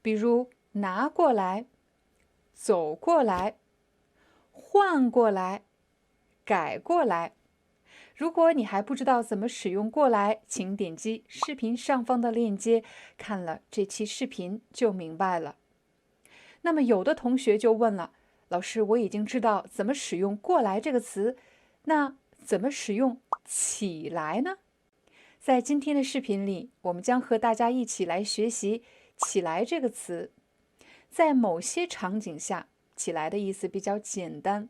比如拿过来、走过来、换过来、改过来。如果你还不知道怎么使用过来，请点击视频上方的链接，看了这期视频就明白了。那么有的同学就问了，老师，我已经知道怎么使用过来这个词，那怎么使用起来呢？在今天的视频里，我们将和大家一起来学习起来这个词。在某些场景下，起来的意思比较简单，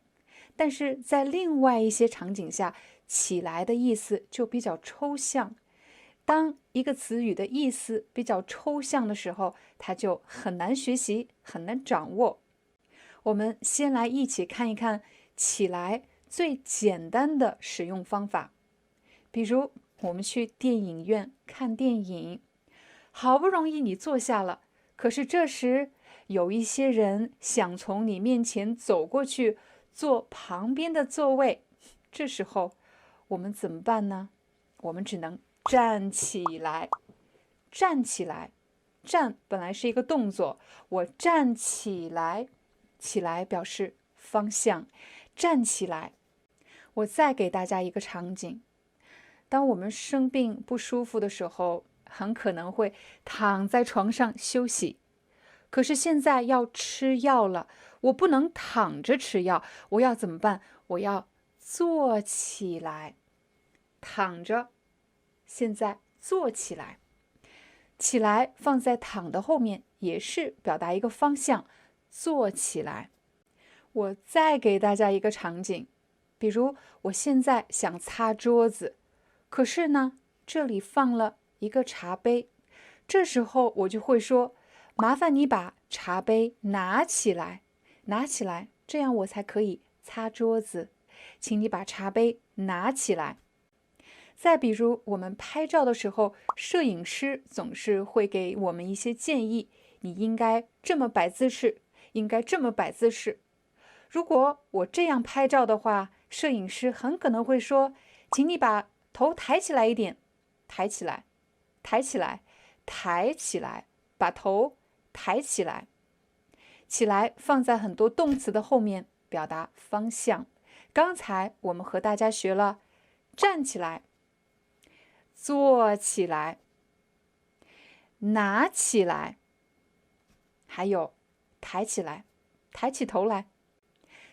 但是在另外一些场景下，起来的意思就比较抽象。当一个词语的意思比较抽象的时候，它就很难学习，很难掌握。我们先来一起看一看起来最简单的使用方法。比如我们去电影院看电影，好不容易你坐下了，可是这时有一些人想从你面前走过去，坐旁边的座位，这时候我们怎么办呢？我们只能站起来，站起来。站本来是一个动作，我站起来，起来表示方向，站起来。我再给大家一个场景，当我们生病不舒服的时候，很可能会躺在床上休息。可是现在要吃药了，我不能躺着吃药，我要怎么办？我要坐起来。躺着，现在坐起来。起来放在躺的后面，也是表达一个方向，坐起来。我再给大家一个场景，比如我现在想擦桌子，可是呢，这里放了一个茶杯，这时候我就会说，麻烦你把茶杯拿起来，拿起来，这样我才可以擦桌子。请你把茶杯拿起来。再比如我们拍照的时候，摄影师总是会给我们一些建议，你应该这么摆姿势，应该这么摆姿势。如果我这样拍照的话，摄影师很可能会说，请你把头抬起来一点，抬起来，抬起来，抬起来，把头抬起来。起来放在很多动词的后面，表达方向。刚才我们和大家学了站起来，坐起来，拿起来，还有抬起来，抬起头来。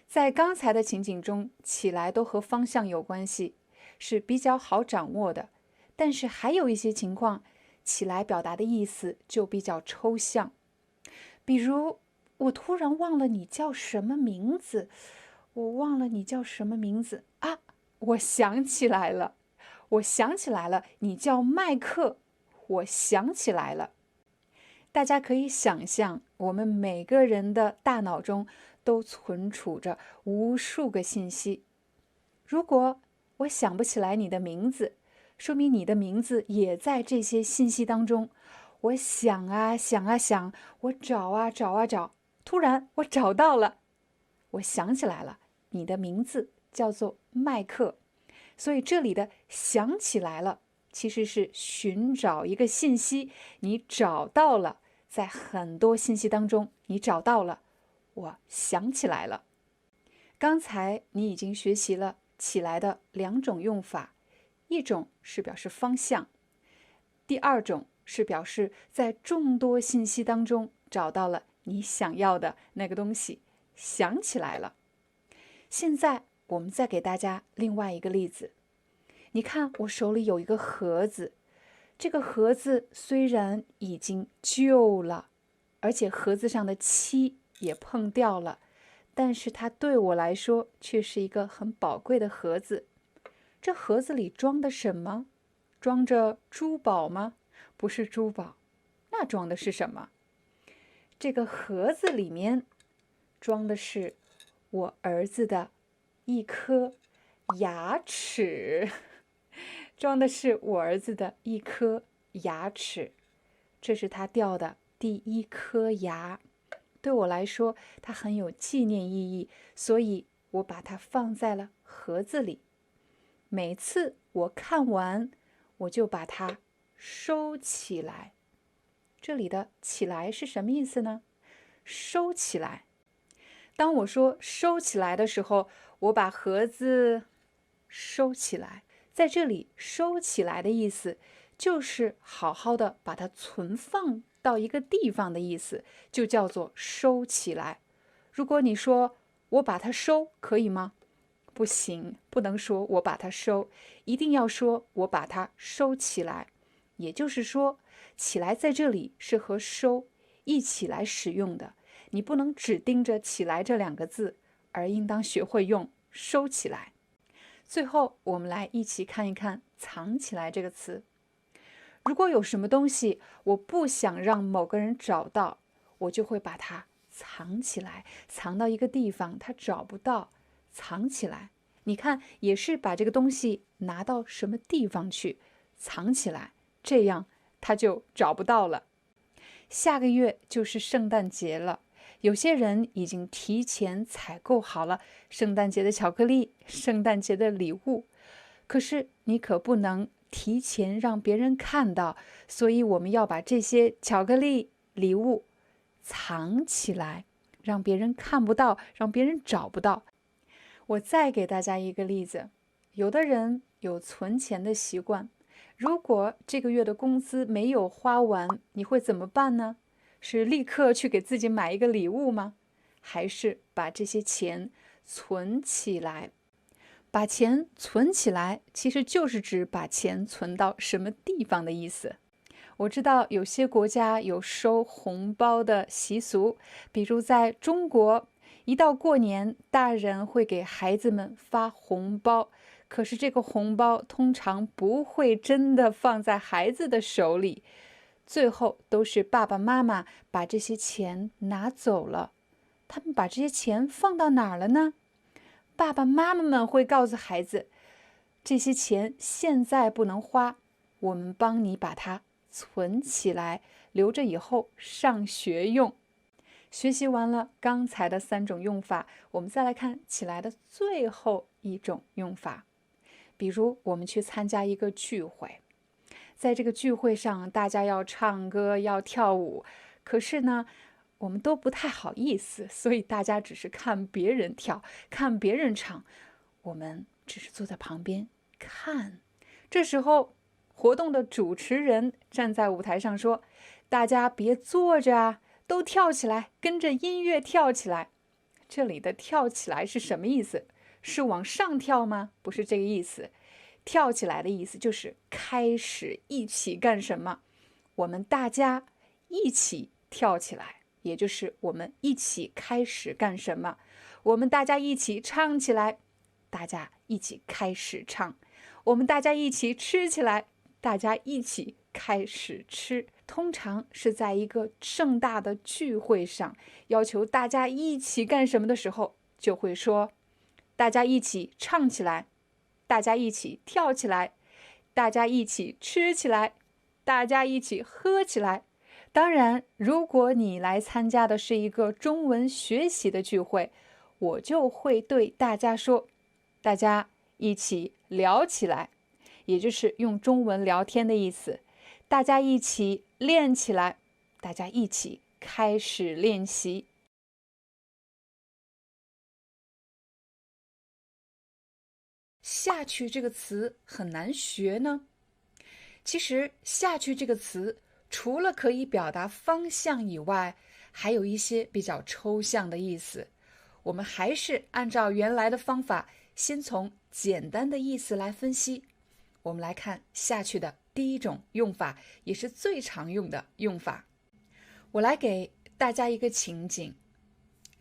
在刚才的情景中，起来都和方向有关系，是比较好掌握的。但是还有一些情况，起来表达的意思就比较抽象。比如，我突然忘了你叫什么名字，我忘了你叫什么名字啊！我想起来了，我想起来了，你叫麦克，我想起来了。大家可以想象，我们每个人的大脑中都存储着无数个信息。如果我想不起来你的名字，说明你的名字也在这些信息当中。我想啊想啊想，我找啊找啊找，突然我找到了，我想起来了，你的名字叫做麦克。所以这里的想起来了，其实是寻找一个信息，你找到了，在很多信息当中，你找到了，我想起来了。刚才你已经学习了起来的两种用法，一种是表示方向，第二种是表示在众多信息当中找到了你想要的那个东西，想起来了。现在我们再给大家另外一个例子，你看我手里有一个盒子，这个盒子虽然已经旧了，而且盒子上的漆也碰掉了，但是它对我来说却是一个很宝贵的盒子。这盒子里装的什么？装着珠宝吗？不是珠宝，那装的是什么？这个盒子里面装的是我儿子的一颗牙齿，装的是我儿子的一颗牙齿。这是他掉的第一颗牙，对我来说，它很有纪念意义，所以我把它放在了盒子里。每次我看完，我就把它收起来。这里的起来是什么意思呢？收起来。当我说收起来的时候，我把盒子收起来。在这里收起来的意思就是好好的把它存放到一个地方的意思，就叫做收起来。如果你说我把它收，可以吗？不行，不能说我把它收，一定要说我把它收起来。也就是说，起来在这里是和收一起来使用的，你不能只盯着起来这两个字，而应当学会用收起来。最后，我们来一起看一看藏起来这个词。如果有什么东西我不想让某个人找到，我就会把它藏起来，藏到一个地方他找不到，藏起来。你看，也是把这个东西拿到什么地方去藏起来，这样他就找不到了。下个月就是圣诞节了，有些人已经提前采购好了圣诞节的巧克力、圣诞节的礼物，可是你可不能提前让别人看到，所以我们要把这些巧克力、礼物藏起来，让别人看不到，让别人找不到。我再给大家一个例子，有的人有存钱的习惯，如果这个月的工资没有花完，你会怎么办呢？是立刻去给自己买一个礼物吗？还是把这些钱存起来？把钱存起来，其实就是指把钱存到什么地方的意思。我知道有些国家有收红包的习俗，比如在中国，一到过年，大人会给孩子们发红包，可是这个红包通常不会真的放在孩子的手里，最后都是爸爸妈妈把这些钱拿走了。他们把这些钱放到哪儿了呢？爸爸妈妈们会告诉孩子，这些钱现在不能花，我们帮你把它存起来，留着以后上学用。学习完了刚才的3种用法，我们再来看起来的最后一种用法。比如我们去参加一个聚会，在这个聚会上大家要唱歌要跳舞，可是呢我们都不太好意思，所以大家只是看别人跳，看别人唱，我们只是坐在旁边看。这时候活动的主持人站在舞台上说，大家别坐着啊，都跳起来，跟着音乐跳起来。这里的跳起来是什么意思？是往上跳吗？不是这个意思。跳起来的意思就是开始一起干什么，我们大家一起跳起来，也就是我们一起开始干什么，我们大家一起唱起来，大家一起开始唱，我们大家一起吃起来，大家一起开始吃。通常是在一个盛大的聚会上，要求大家一起干什么的时候，就会说大家一起唱起来，大家一起跳起来，大家一起吃起来，大家一起喝起来。当然，如果你来参加的是一个中文学习的聚会，我就会对大家说，大家一起聊起来，也就是用中文聊天的意思。大家一起练起来，大家一起开始练习。下去这个词很难学呢。其实下去这个词除了可以表达方向以外，还有一些比较抽象的意思。我们还是按照原来的方法，先从简单的意思来分析。我们来看下去的第一种用法，也是最常用的用法。我来给大家一个情景，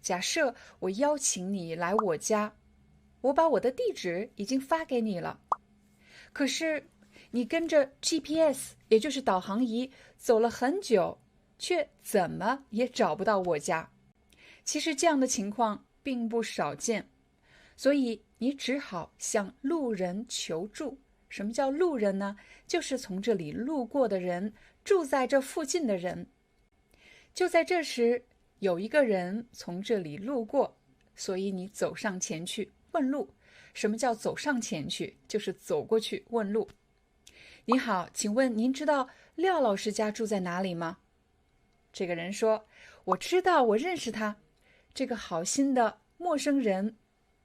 假设我邀请你来我家，我把我的地址已经发给你了，可是你跟着 GPS， 也就是导航仪走了很久，却怎么也找不到我家。其实这样的情况并不少见，所以你只好向路人求助。什么叫路人呢？就是从这里路过的人，住在这附近的人。就在这时，有一个人从这里路过，所以你走上前去问路。什么叫走上前去？就是走过去问路。你好，请问您知道廖老师家住在哪里吗？这个人说，我知道，我认识他，这个好心的陌生人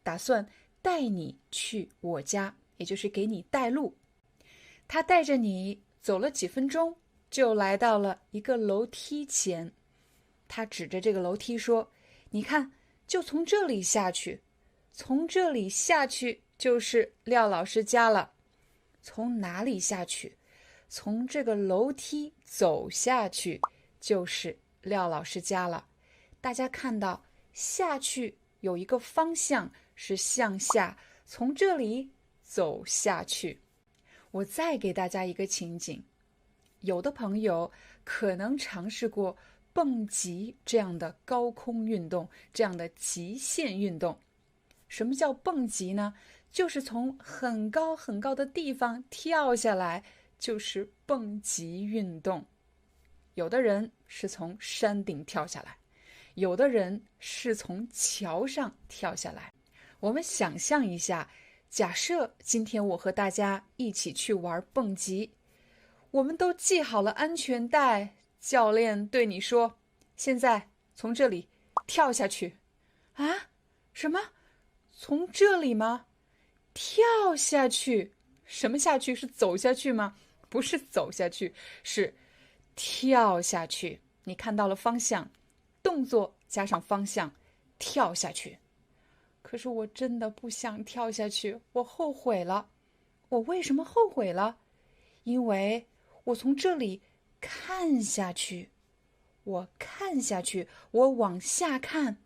打算带你去我家，也就是给你带路。他带着你走了几分钟，就来到了一个楼梯前。他指着这个楼梯说，你看，就从这里下去，从这里下去就是廖老师家了。从哪里下去？从这个楼梯走下去就是廖老师家了。大家看到下去有一个方向是向下，从这里走下去。我再给大家一个情景，有的朋友可能尝试过蹦极这样的高空运动，这样的极限运动。什么叫蹦极呢？就是从很高很高的地方跳下来，就是蹦极运动。有的人是从山顶跳下来，有的人是从桥上跳下来。我们想象一下，假设今天我和大家一起去玩蹦极，我们都系好了安全带，教练对你说，现在从这里跳下去。啊？什么？从这里吗？跳下去？什么下去？是走下去吗？不是走下去，是跳下去。你看到了方向，动作加上方向，跳下去。可是我真的不想跳下去，我后悔了。我为什么后悔了？因为我从这里看下去，我看下去，我往下看，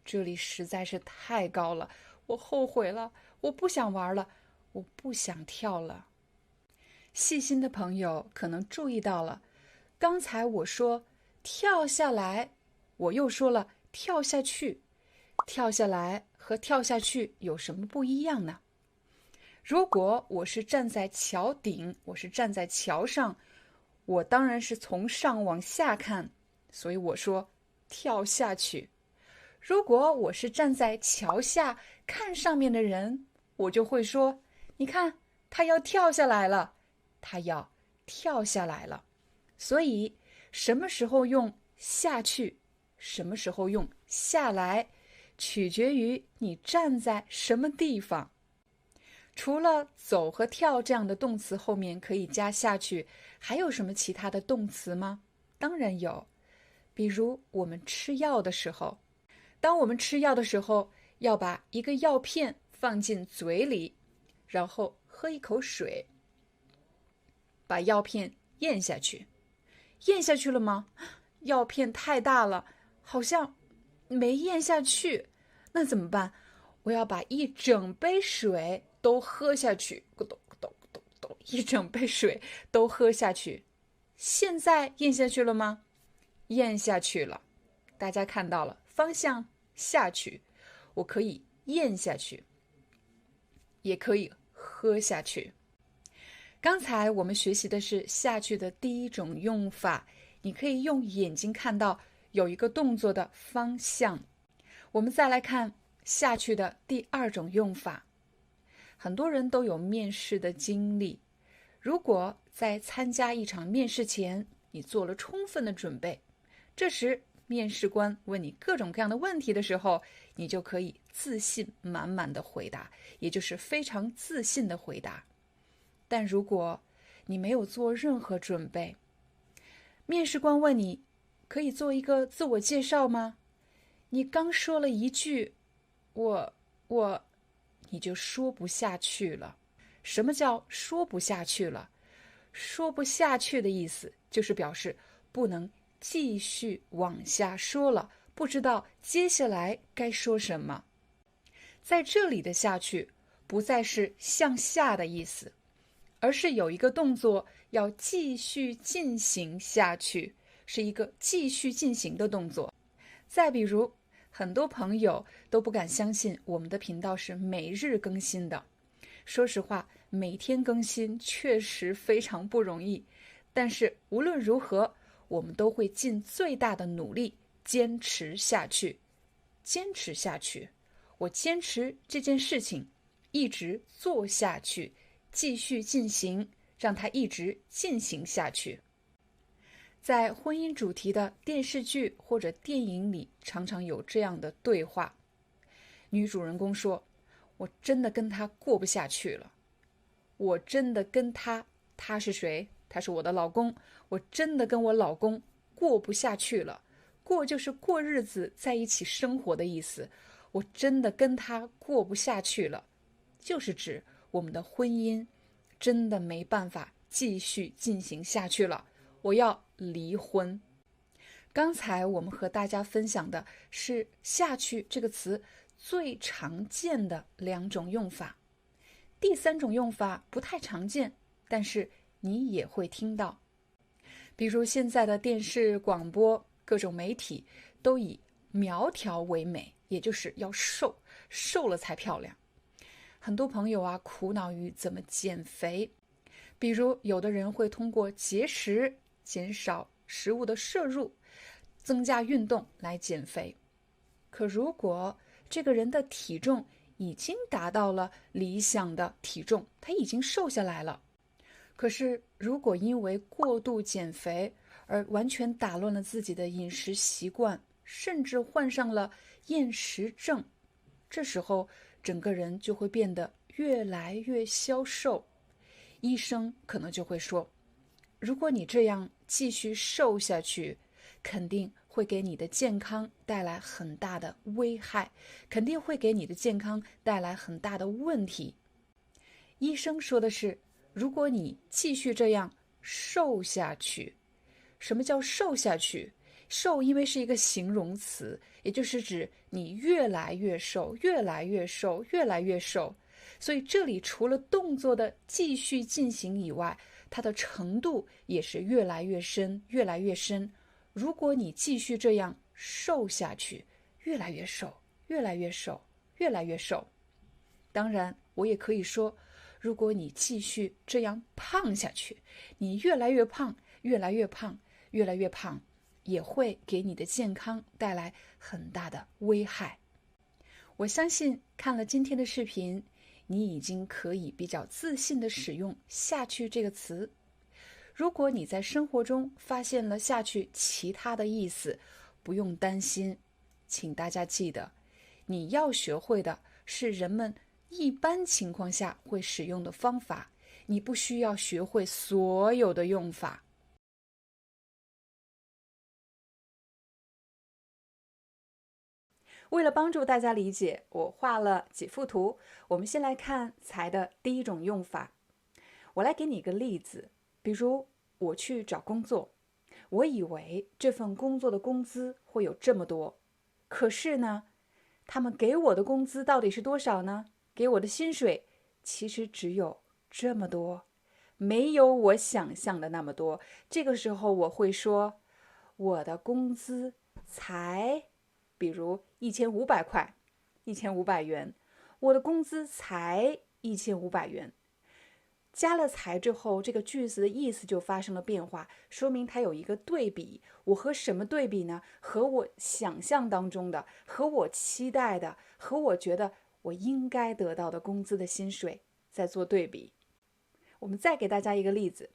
这里实在是太高了，我后悔了，我不想玩了，我不想跳了。细心的朋友可能注意到了，刚才我说跳下来，我又说了跳下去。跳下来和跳下去有什么不一样呢？如果我是站在桥顶，我是站在桥上，我当然是从上往下看，所以我说跳下去。如果我是站在桥下看上面的人，我就会说，你看，他要跳下来了，他要跳下来了。所以什么时候用下去，什么时候用下来，取决于你站在什么地方。除了走和跳这样的动词后面可以加下去，还有什么其他的动词吗？当然有，比如我们吃药的时候，当我们吃药的时候，要把一个药片放进嘴里，然后喝一口水，把药片咽下去。咽下去了吗？药片太大了，好像没咽下去。那怎么办？我要把一整杯水都喝下去，咕咚咕咚咕咚咕咚，一整杯水都喝下去。现在咽下去了吗？咽下去了。大家看到了，方向下去，我可以咽下去，也可以喝下去。刚才我们学习的是下去的第一种用法，你可以用眼睛看到有一个动作的方向。我们再来看下去的第二种用法。很多人都有面试的经历，如果在参加一场面试前，你做了充分的准备，这时面试官问你各种各样的问题的时候，你就可以自信满满的回答，也就是非常自信的回答。但如果你没有做任何准备，面试官问你，可以做一个自我介绍吗？你刚说了一句，你就说不下去了。什么叫说不下去了？说不下去的意思就是表示不能继续往下说了，不知道接下来该说什么。在这里的下去不再是向下的意思，而是有一个动作要继续进行下去，是一个继续进行的动作。再比如，很多朋友都不敢相信我们的频道是每日更新的。说实话，每天更新确实非常不容易，但是无论如何，我们都会尽最大的努力坚持下去。坚持下去，我坚持这件事情，一直做下去，继续进行，让它一直进行下去。在婚姻主题的电视剧或者电影里，常常有这样的对话。女主人公说：我真的跟他过不下去了。我真的跟他是谁？他是我的老公。我真的跟我老公过不下去了。过就是过日子，在一起生活的意思。我真的跟他过不下去了，就是指我们的婚姻真的没办法继续进行下去了，我要离婚。刚才我们和大家分享的是下去这个词最常见的2种用法。第3种用法不太常见，但是你也会听到。比如现在的电视、广播、各种媒体都以苗条为美，也就是要瘦，瘦了才漂亮。很多朋友啊，苦恼于怎么减肥。比如有的人会通过节食、减少食物的摄入、增加运动来减肥。可如果这个人的体重已经达到了理想的体重，他已经瘦下来了，可是如果因为过度减肥而完全打乱了自己的饮食习惯，甚至患上了厌食症，这时候整个人就会变得越来越消瘦。医生可能就会说，如果你这样继续瘦下去，肯定会给你的健康带来很大的危害，肯定会给你的健康带来很大的问题。医生说的是，如果你继续这样瘦下去。什么叫瘦下去？瘦因为是一个形容词，也就是指你越来越瘦，越来越瘦，越来越瘦。所以这里除了动作的继续进行以外，它的程度也是越来越深，越来越深。如果你继续这样瘦下去，越来越瘦，越来越瘦，越来越瘦。当然，我也可以说，如果你继续这样胖下去，你越来越胖，越来越胖，越来越胖，也会给你的健康带来很大的危害。我相信看了今天的视频，你已经可以比较自信地使用下去这个词。如果你在生活中发现了下去其他的意思，不用担心，请大家记得，你要学会的是人们一般情况下会使用的方法，你不需要学会所有的用法。为了帮助大家理解，我画了几幅图。我们先来看才的第1种用法。我来给你一个例子，比如我去找工作，我以为这份工作的工资会有这么多，可是呢，他们给我的工资到底是多少呢？给我的薪水其实只有这么多，没有我想象的那么多。这个时候我会说，我的工资才，比如1500块，1500元，我的工资才1500元。加了才之后，这个句子的意思就发生了变化，说明它有一个对比。我和什么对比呢？和我想象当中的，和我期待的，和我觉得我应该得到的工资的薪水在做对比。我们再给大家一个例子，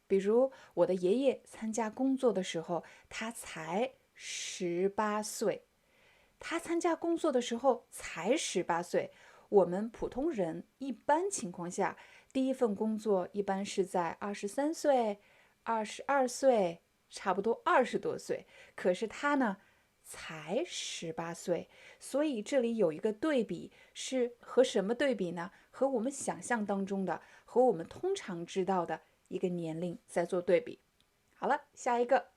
比如我的爷爷参加工作的时候，他才18岁。他参加工作的时候才18岁。我们普通人一般情况下，第一份工作一般是在23岁、22岁，差不多20多岁。可是他呢，才18岁。所以这里有一个对比，是和什么对比呢？和我们想象当中的，和我们通常知道的一个年龄在做对比。好了，下一个，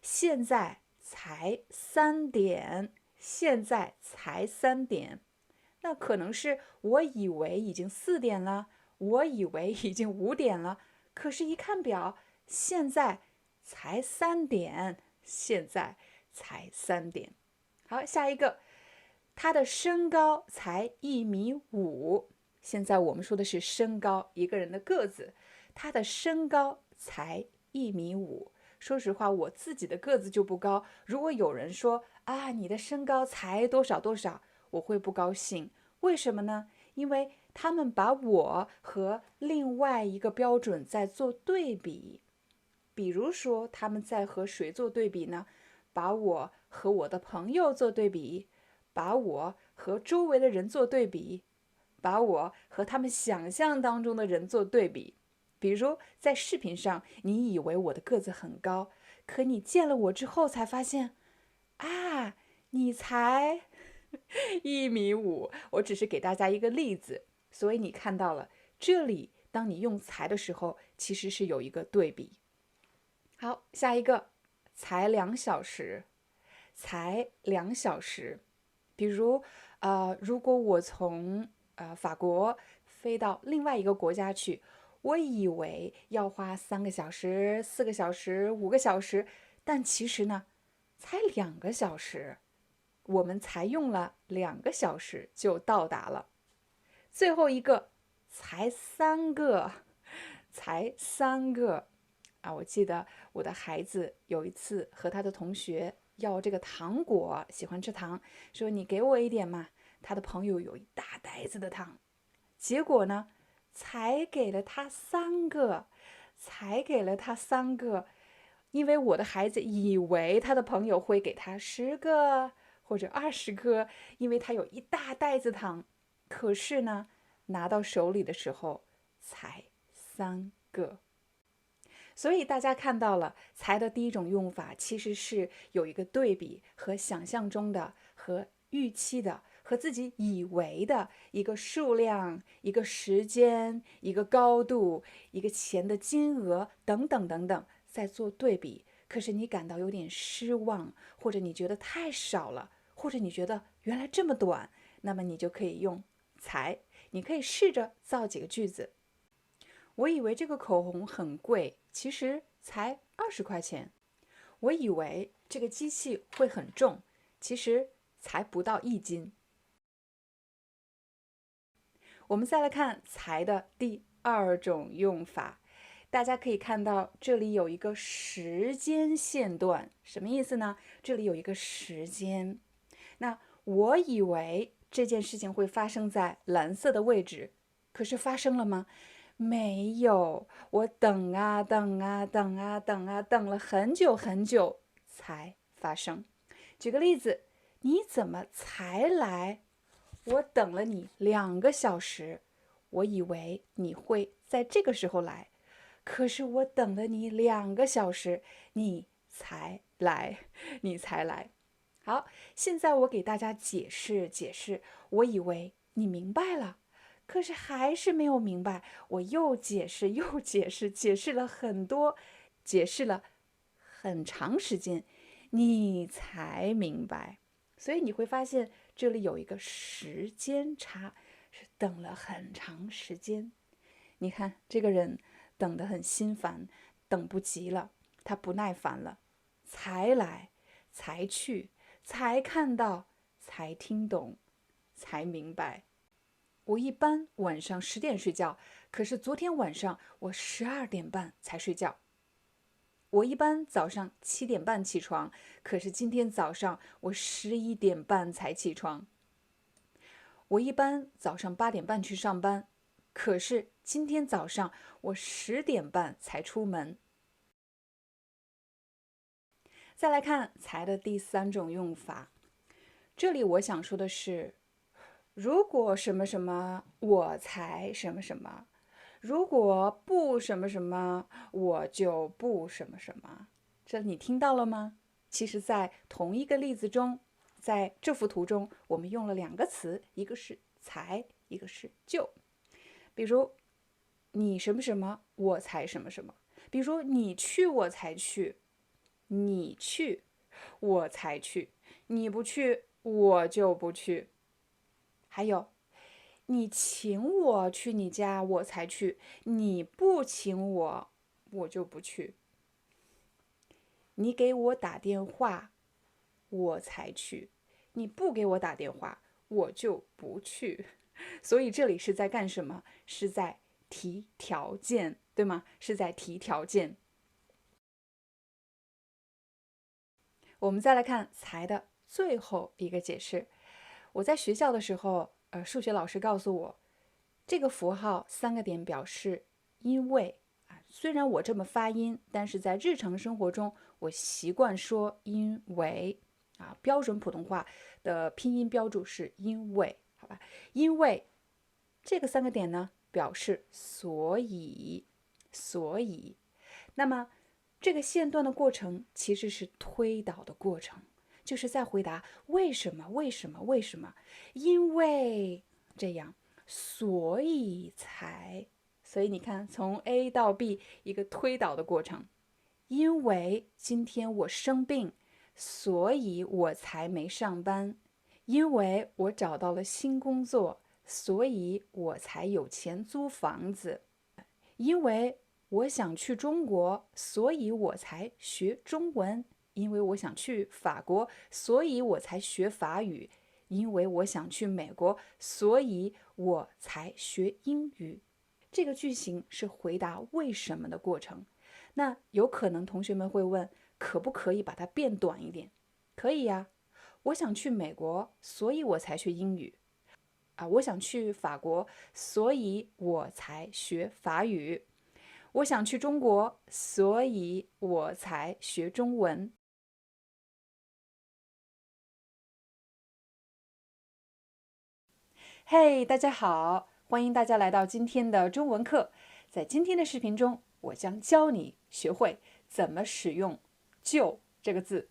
现在才3点，现在才3点。那可能是我以为已经4点了，我以为已经5点了，可是一看表，现在才3点，现在才3点。好，下一个，他的身高才1.5米。现在我们说的是身高，一个人的个子，他的身高才1.5米。说实话，我自己的个子就不高，如果有人说啊，你的身高才多少多少，我会不高兴。为什么呢？因为他们把我和另外一个标准在做对比。比如说，他们在和谁做对比呢？把我和我的朋友做对比，把我和周围的人做对比，把我和他们想象当中的人做对比。比如在视频上，你以为我的个子很高，可你见了我之后才发现，啊，你才1.5米。我只是给大家一个例子，所以你看到了，这里当你用才的时候，其实是有一个对比。好，下一个，才2小时，才2小时。比如，如果我从法国飞到另外一个国家去，我以为要花3个小时、4个小时、5个小时，但其实呢，才2个小时，我们才用了2个小时就到达了。最后一个，才3个，才3个。我记得我的孩子有一次和他的同学要这个糖果，喜欢吃糖，说你给我一点嘛。他的朋友有一大袋子的糖，结果呢，才给了他3个，才给了他3个，因为我的孩子以为他的朋友会给他10个或者20个，因为他有一大袋子糖，可是呢，拿到手里的时候才3个。所以大家看到了，才的第一种用法其实是有一个对比，和想象中的、和预期的、和自己以为的一个数量、一个时间、一个高度、一个钱的金额等等等等，在做对比。可是你感到有点失望，或者你觉得太少了，或者你觉得原来这么短，那么你就可以用才。你可以试着造几个句子。我以为这个口红很贵，其实才20块钱。我以为这个机器会很重，其实才不到1斤。我们再来看才的第2种用法，大家可以看到这里有一个时间线段，什么意思呢？这里有一个时间。那我以为这件事情会发生在蓝色的位置，可是发生了吗？没有，我等啊等啊等啊等啊等了很久很久才发生。举个例子，你怎么才来？我等了你2个小时，我以为你会在这个时候来，可是我等了你2个小时，你才来，你才来。好，现在我给大家解释解释，我以为你明白了。可是还是没有明白，我又解释又解释，解释了很多，解释了很长时间，你才明白。所以你会发现这里有一个时间差，是等了很长时间。你看这个人等得很心烦，等不及了，他不耐烦了，才来，才去，才看到，才听懂，才明白。我一般晚上10点睡觉，可是昨天晚上我12点半才睡觉。我一般早上7点半起床，可是今天早上我11点半才起床。我一般早上8点半去上班，可是今天早上我10点半才出门。再来看才的第3种用法，这里我想说的是，如果什么什么，我才什么什么；如果不什么什么，我就不什么什么。这你听到了吗？其实，在同一个例子中，在这幅图中，我们用了2个词，一个是才，一个是就。比如，你什么什么，我才什么什么。比如，你去，我才去；你去，我才去；你不去，我就不去。还有，你请我去你家，我才去；你不请我，我就不去。你给我打电话，我才去；你不给我打电话，我就不去。所以这里是在干什么？是在提条件，对吗？是在提条件。我们再来看才的最后一个解释。我在学校的时候，数学老师告诉我，这个符号3个点表示因为虽然我这么发音，但是在日常生活中，我习惯说因为啊，标准普通话的拼音标注是因为，好吧？因为这个3个点呢，表示所以，所以。那么这个线段的过程其实是推导的过程，就是在回答为什么，为什么，为什么？因为这样，所以才。所以你看，从 A 到 B 一个推导的过程。因为今天我生病，所以我才没上班。因为我找到了新工作，所以我才有钱租房子。因为我想去中国，所以我才学中文。因为我想去法国，所以我才学法语。因为我想去美国，所以我才学英语。这个句型是回答为什么的过程。那有可能同学们会问，可不可以把它变短一点？可以呀。我想去美国，所以我才学英语。我想去法国，所以我才学法语。我想去中国，所以我才学中文。嘿，大家好，欢迎大家来到今天的中文课。在今天的视频中，我将教你学会怎么使用就这个字。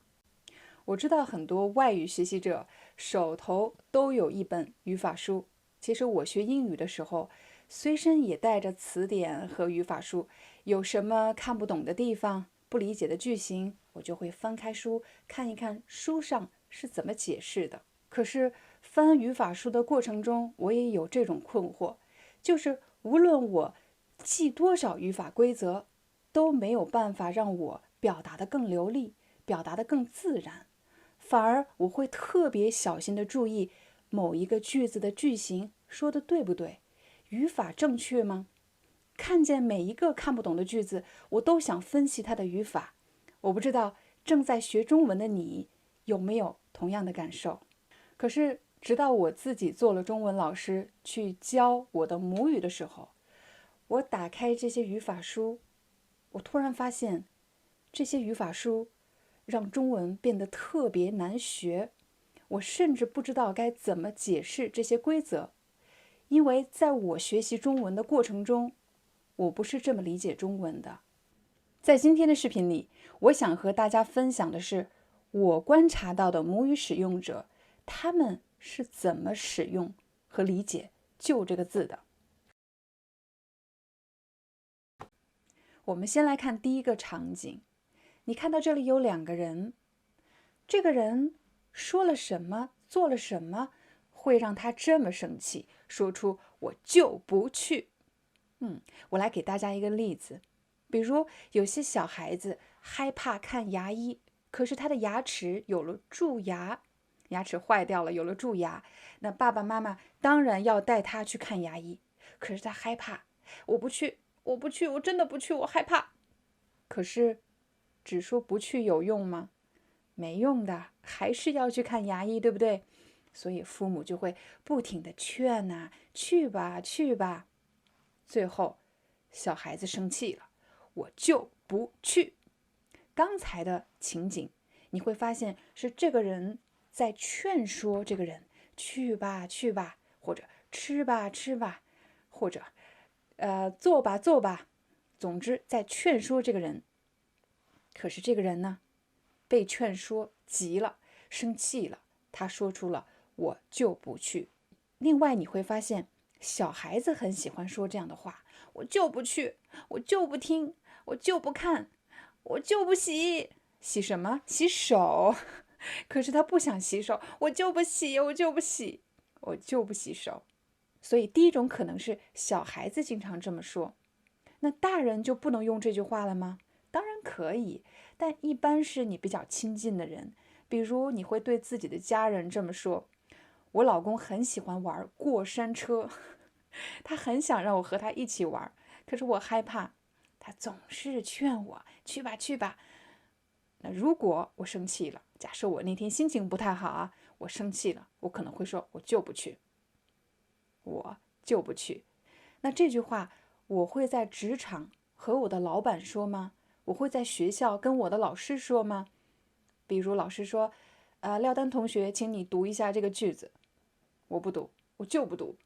我知道很多外语学习者手头都有一本语法书。其实我学英语的时候，随身也带着词典和语法书。有什么看不懂的地方、不理解的句型，我就会翻开书看一看书上是怎么解释的。可是翻语法书的过程中，我也有这种困惑，就是无论我记多少语法规则，都没有办法让我表达得更流利，表达得更自然。反而我会特别小心地注意某一个句子的句型说的对不对，语法正确吗？看见每一个看不懂的句子，我都想分析它的语法。我不知道正在学中文的你有没有同样的感受？可是直到我自己做了中文老师，去教我的母语的时候，我打开这些语法书，我突然发现，这些语法书让中文变得特别难学。我甚至不知道该怎么解释这些规则，因为在我学习中文的过程中，我不是这么理解中文的。在今天的视频里，我想和大家分享的是我观察到的母语使用者，他们是怎么使用和理解"就"这个字的。我们先来看第一个场景，你看到这里有2个人，这个人说了什么，做了什么，会让他这么生气，说出"我就不去"。我来给大家一个例子，比如有些小孩子害怕看牙医，可是他的牙齿有了蛀牙，牙齿坏掉了，有了蛀牙，那爸爸妈妈当然要带他去看牙医，可是他害怕，我不去，我不去，我真的不去，我害怕。可是只说不去有用吗？没用的，还是要去看牙医，对不对？所以父母就会不停地劝呐，去吧，去吧。最后，小孩子生气了，我就不去。刚才的情景，你会发现是这个人在劝说这个人去吧，去吧，或者吃吧，吃吧，或者做吧，做吧。总之，在劝说这个人。可是这个人呢，被劝说急了，生气了，他说出了我就不去。另外你会发现，小孩子很喜欢说这样的话，我就不去，我就不听，我就不看，我就不洗。洗什么？洗手。可是他不想洗手，我就不洗，我就不洗，我就不洗手。所以第一种可能是小孩子经常这么说，那大人就不能用这句话了吗？当然可以，但一般是你比较亲近的人，比如你会对自己的家人这么说，我老公很喜欢玩过山车，他很想让我和他一起玩，可是我害怕，他总是劝我去吧去吧。那如果我生气了，假设我那天心情不太好啊，我生气了，我可能会说我就不去，我就不去。那这句话我会在职场和我的老板说吗？我会在学校跟我的老师说吗？比如老师说，廖丹同学，请你读一下这个句子。我不读，我就不读。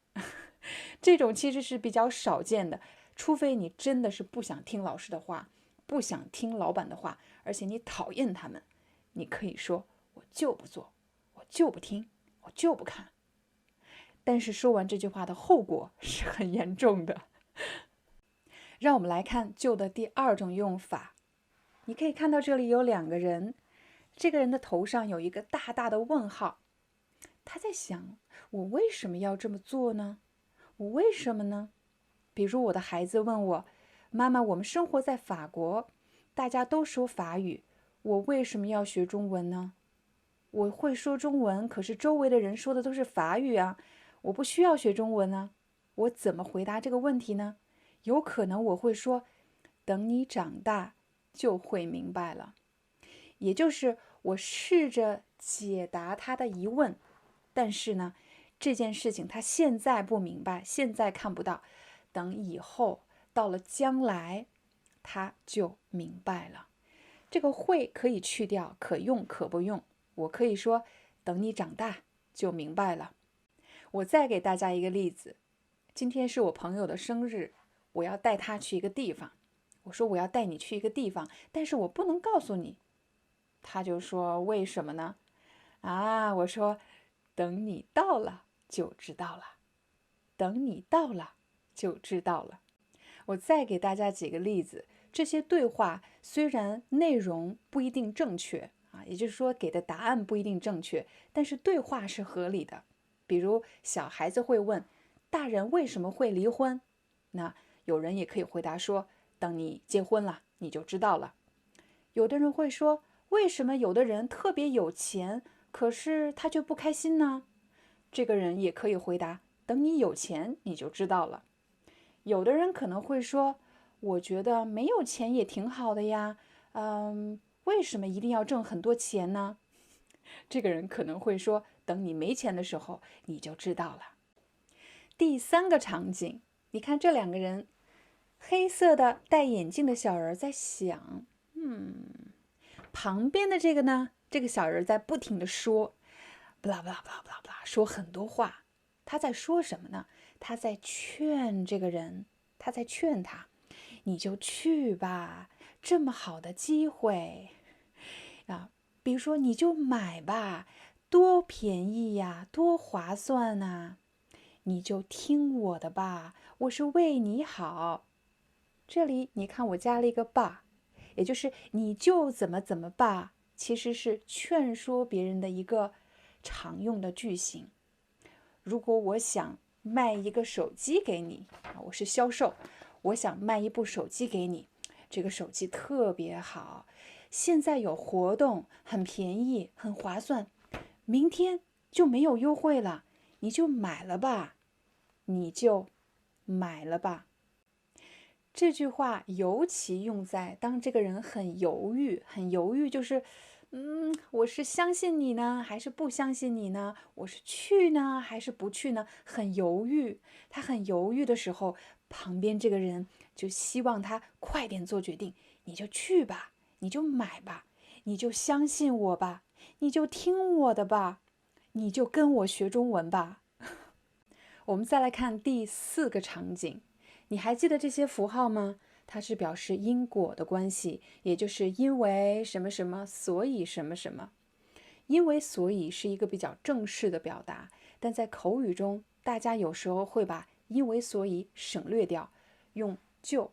这种其实是比较少见的，除非你真的是不想听老师的话，不想听老板的话，而且你讨厌他们，你可以说我就不做，我就不听，我就不看。但是说完这句话的后果是很严重的。让我们来看就的第二种用法。你可以看到这里有2个人，这个人的头上有一个大大的问号，他在想，我为什么要这么做呢？我为什么呢？比如我的孩子问我，妈妈，我们生活在法国，大家都说法语，我为什么要学中文呢？我会说中文，可是周围的人说的都是法语啊，我不需要学中文啊，我怎么回答这个问题呢？有可能我会说，等你长大就会明白了。也就是我试着解答他的疑问，但是呢，这件事情他现在不明白，现在看不到，等以后到了将来，他就明白了。这个会可以去掉，可用可不用。我可以说，等你长大就明白了。我再给大家一个例子，今天是我朋友的生日，我要带他去一个地方。我说我要带你去一个地方，但是我不能告诉你。他就说为什么呢？我说等你到了就知道了，等你到了就知道了。我再给大家几个例子，这些对话虽然内容不一定正确也就是说给的答案不一定正确，但是对话是合理的。比如小孩子会问，大人为什么会离婚？那有人也可以回答说，等你结婚了你就知道了。有的人会说，为什么有的人特别有钱，可是他却不开心呢？这个人也可以回答，等你有钱你就知道了。有的人可能会说，我觉得没有钱也挺好的呀，为什么一定要挣很多钱呢？这个人可能会说，等你没钱的时候你就知道了。第3个场景，你看这2个人，黑色的戴眼镜的小人在想，旁边的这个呢，这个小人在不停地说，不啦不啦不啦不啦不啦，说很多话。他在说什么呢？他在劝这个人，他在劝他，你就去吧，这么好的机会比如说你就买吧，多便宜呀，多划算啊，你就听我的吧，我是为你好。这里你看我加了一个吧，也就是你就怎么怎么吧，其实是劝说别人的一个常用的句型。如果我想卖一个手机给你我是销售，我想卖一部手机给你，这个手机特别好，现在有活动，很便宜，很划算，明天就没有优惠了，你就买了吧，你就买了吧。这句话尤其用在当这个人很犹豫，就是我是相信你呢，还是不相信你呢？我是去呢，还是不去呢？很犹豫，他很犹豫的时候，旁边这个人就希望他快点做决定，你就去吧，你就买吧，你就相信我吧，你就听我的吧，你就跟我学中文吧。我们再来看第4个场景，你还记得这些符号吗？它是表示因果的关系，也就是因为什么什么，所以什么什么。因为所以是一个比较正式的表达，但在口语中，大家有时候会把因为所以省略掉，用就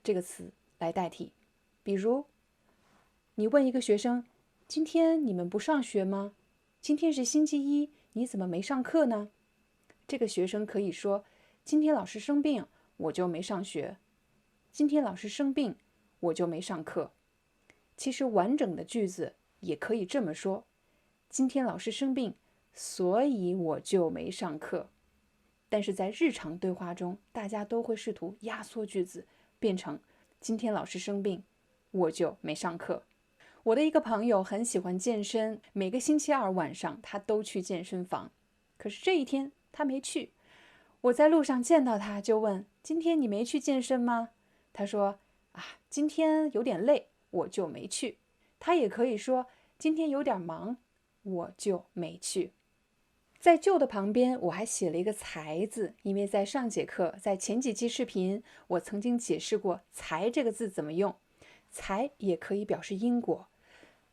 这个词来代替。比如，你问一个学生，今天你们不上学吗？今天是星期一，你怎么没上课呢？这个学生可以说，今天老师生病，我就没上学。今天老师生病，我就没上课。其实完整的句子也可以这么说，今天老师生病，所以我就没上课。但是在日常对话中，大家都会试图压缩句子，变成今天老师生病，我就没上课。我的一个朋友很喜欢健身，每个星期2晚上他都去健身房。可是这一天他没去，我在路上见到他就问，今天你没去健身吗？他说，今天有点累，我就没去。他也可以说今天有点忙，我就没去。在就的旁边，我还写了一个才字，因为在上节课，在前几期视频，我曾经解释过才这个字怎么用。才也可以表示因果，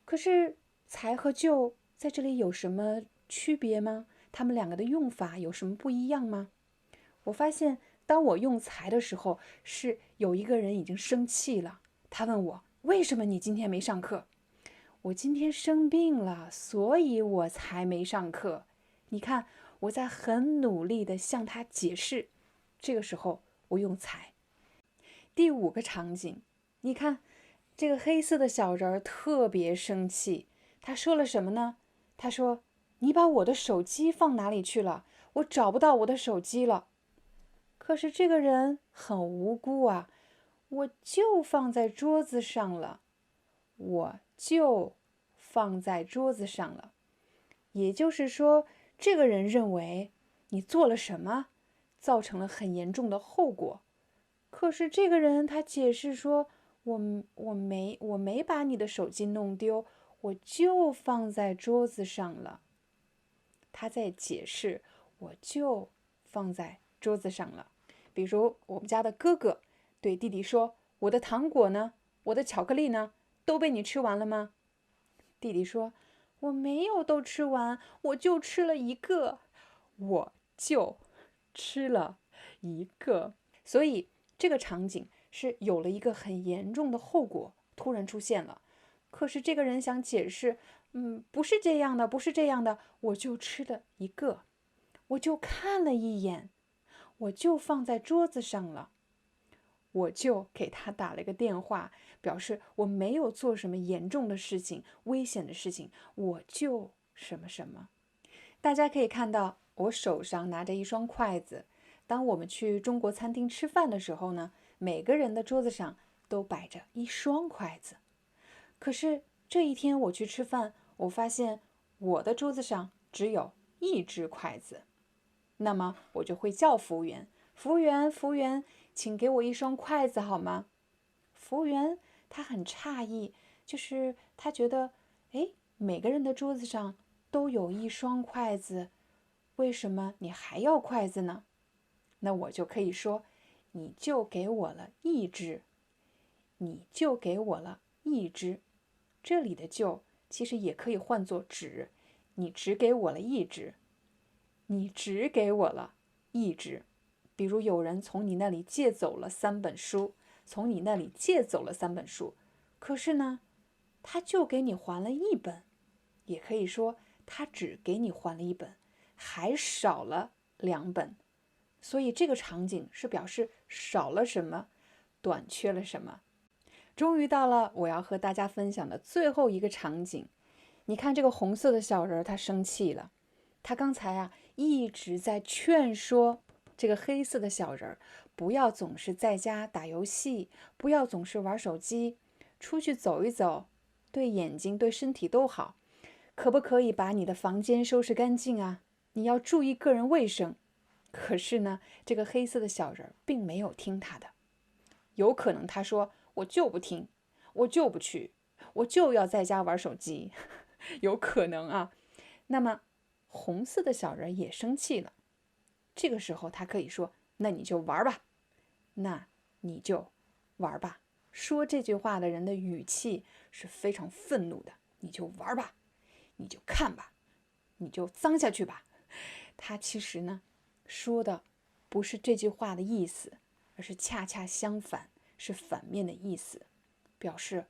可是才和就在这里有什么区别吗？他们两个的用法有什么不一样吗？我发现，当我用才的时候，是有一个人已经生气了，他问我为什么你今天没上课？我今天生病了，所以我才没上课。你看，我在很努力地向他解释。这个时候，我用才。第5个场景，你看，这个黑色的小人特别生气。他说了什么呢？他说：“你把我的手机放哪里去了？我找不到我的手机了。”可是这个人很无辜啊，我就放在桌子上了，我就放在桌子上了。也就是说，这个人认为你做了什么，造成了很严重的后果。可是这个人他解释说，我没把你的手机弄丢，我就放在桌子上了。他在解释，我就放在桌子上了。比如我们家的哥哥对弟弟说，我的糖果呢？我的巧克力呢？都被你吃完了吗？弟弟说，我没有都吃完，我就吃了一个。我就吃了一个。所以这个场景是有了一个很严重的后果突然出现了。可是这个人想解释，不是这样的，不是这样的，我就吃了一个，我就看了一眼，我就放在桌子上了，我就给他打了个电话，表示我没有做什么严重的事情、危险的事情，我就什么什么。大家可以看到，我手上拿着一双筷子。当我们去中国餐厅吃饭的时候呢，每个人的桌子上都摆着一双筷子。可是这一天我去吃饭，我发现我的桌子上只有一只筷子。那么我就会叫服务员，服务员，服务员，请给我一双筷子好吗？服务员他很诧异，就是他觉得，每个人的桌子上都有一双筷子，为什么你还要筷子呢？那我就可以说，你就给我了一只，你就给我了一只。这里的就其实也可以换作只，你只给我了一只，你只给我了一只。比如有人从你那里借走了3本书，从你那里借走了3本书，可是呢，他就给你还了1本，也可以说他只给你还了1本，还少了2本。所以这个场景是表示少了什么，短缺了什么。终于到了我要和大家分享的最后一个场景。你看这个红色的小人，他生气了。他刚才一直在劝说这个黑色的小人，不要总是在家打游戏，不要总是玩手机，出去走一走，对眼睛对身体都好。可不可以把你的房间收拾干净啊？你要注意个人卫生。可是呢，这个黑色的小人并没有听他的。有可能他说，我就不听，我就不去，我就要在家玩手机。有可能啊。那么红色的小人也生气了。这个时候他可以说，那你就玩吧，那你就玩吧。说这句话的人的语气是非常愤怒的。你就玩吧，你就看吧，你就脏下去吧。他其实呢说的不是这句话的意思，而是恰恰相反，是反面的意思，表示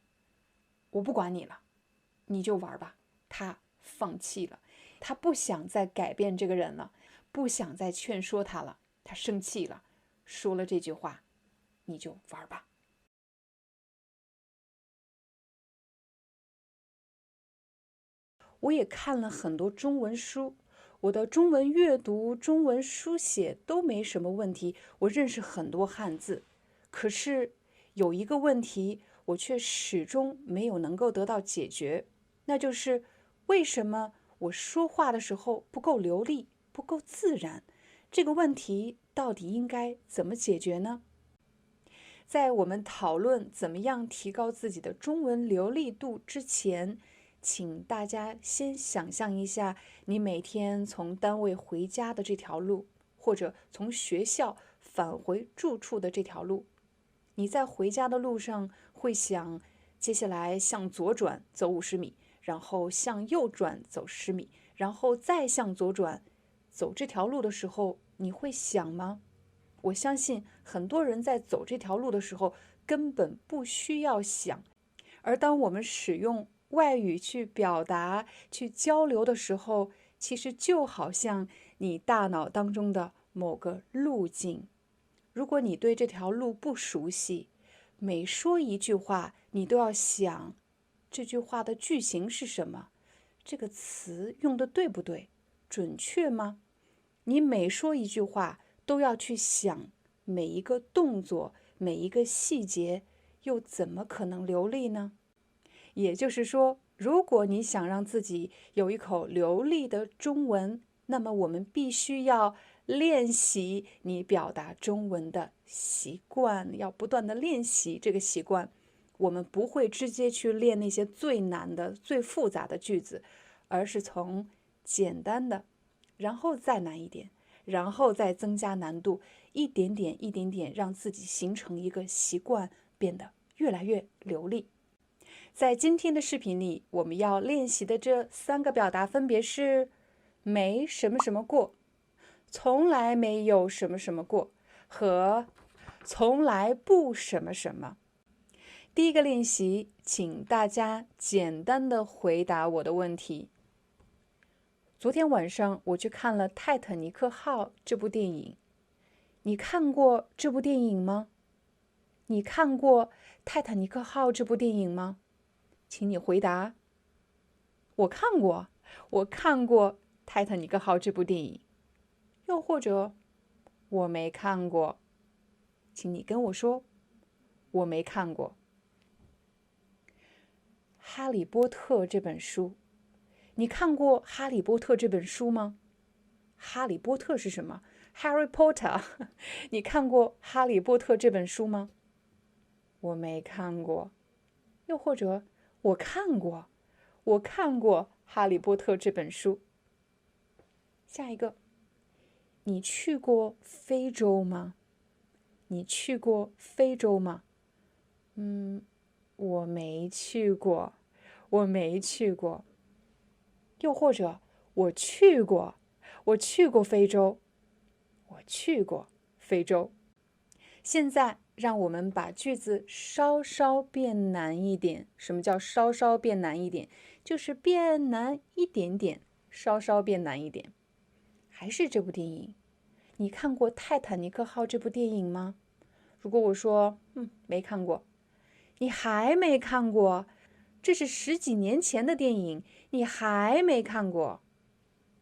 我不管你了，你就玩吧。他放弃了，他不想再改变这个人了，不想再劝说他了，他生气了，说了这句话，你就玩吧。我也看了很多中文书，我的中文阅读、中文书写都没什么问题，我认识很多汉字。可是有一个问题，我却始终没有能够得到解决，那就是为什么我说话的时候不够流利、不够自然？这个问题到底应该怎么解决呢？在我们讨论怎么样提高自己的中文流利度之前，请大家先想象一下，你每天从单位回家的这条路，或者从学校返回住处的这条路。你在回家的路上会想，接下来向左转走50米，然后向右转走10米，然后再向左转走这条路的时候，你会想吗？我相信很多人在走这条路的时候根本不需要想，而当我们使用外语去表达、去交流的时候，其实就好像你大脑当中的某个路径。如果你对这条路不熟悉，每说一句话，你都要想这句话的句型是什么，这个词用的对不对，准确吗？你每说一句话，都要去想每一个动作、每一个细节，又怎么可能流利呢？也就是说，如果你想让自己有一口流利的中文，那么我们必须要练习你表达中文的习惯，要不断的练习这个习惯。我们不会直接去练那些最难的、最复杂的句子，而是从简单的，然后再难一点，然后再增加难度，一点点、一点点，让自己形成一个习惯，变得越来越流利。在今天的视频里，我们要练习的这3个表达分别是没什么什么过、从来没有什么什么过和从来不什么什么。第一个练习，请大家简单的回答我的问题。昨天晚上我去看了《泰坦尼克号》这部电影，你看过这部电影吗？你看过《泰坦尼克号》这部电影吗？请你回答。我看过，我看过《泰坦尼克号》这部电影。又或者，我没看过。请你跟我说，我没看过。《哈利波特》这本书，你看过《哈利波特》这本书吗？哈利波特是什么？ Harry Potter 你看过《哈利波特》这本书吗？我没看过。又或者，我看过，我看过《哈利波特》这本书。下一个，你去过非洲吗？你去过非洲吗？我没去过，我没去过。又或者，我去过，我去过非洲，我去过非洲。现在让我们把句子稍稍变难一点。什么叫稍稍变难一点？就是变难一点点，稍稍变难一点。还是这部电影，你看过《泰坦尼克号》这部电影吗？如果我说没看过，你还没看过？这是10几年前的电影，你还没看过？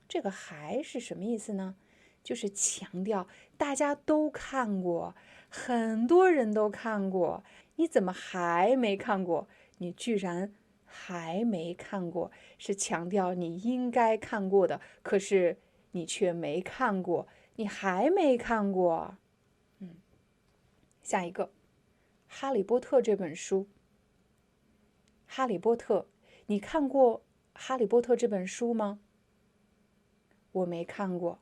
这个还是什么意思呢？就是强调大家都看过，很多人都看过，你怎么还没看过？你居然还没看过，是强调你应该看过的，可是你却没看过，你还没看过。下一个，《哈利波特》这本书。哈利波特，你看过《哈利波特》这本书吗？我没看过。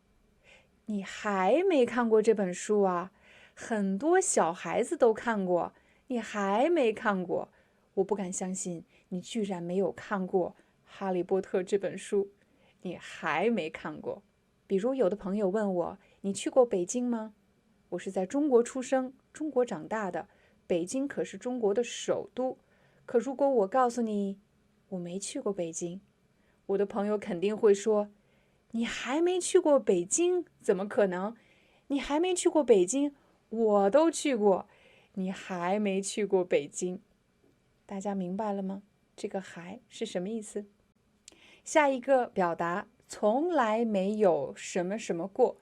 你还没看过这本书啊？很多小孩子都看过，你还没看过。我不敢相信你居然没有看过《哈利波特》这本书，你还没看过。比如有的朋友问我，你去过北京吗？我是在中国出生，中国长大的，北京可是中国的首都。可如果我告诉你我没去过北京，我的朋友肯定会说，你还没去过北京？怎么可能？你还没去过北京，我都去过，你还没去过北京。大家明白了吗？这个还是什么意思？下一个表达，从来没有什么什么过，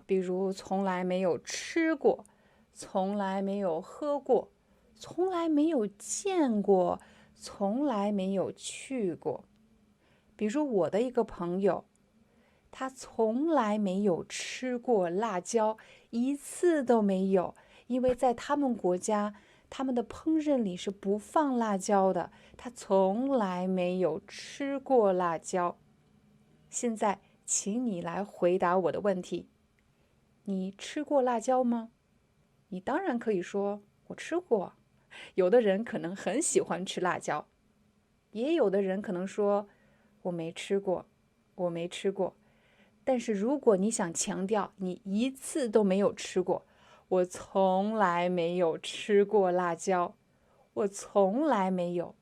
比如从来没有吃过，从来没有喝过，从来没有见过，从来没有去过。比如我的一个朋友，他从来没有吃过辣椒，一次都没有，因为在他们国家他们的烹饪里是不放辣椒的，他从来没有吃过辣椒。现在，请你来回答我的问题：你吃过辣椒吗？你当然可以说我吃过。有的人可能很喜欢吃辣椒，也有的人可能说我没吃过，我没吃过。但是如果你想强调你一次都没有吃过，我从来没有吃过辣椒，我从来没有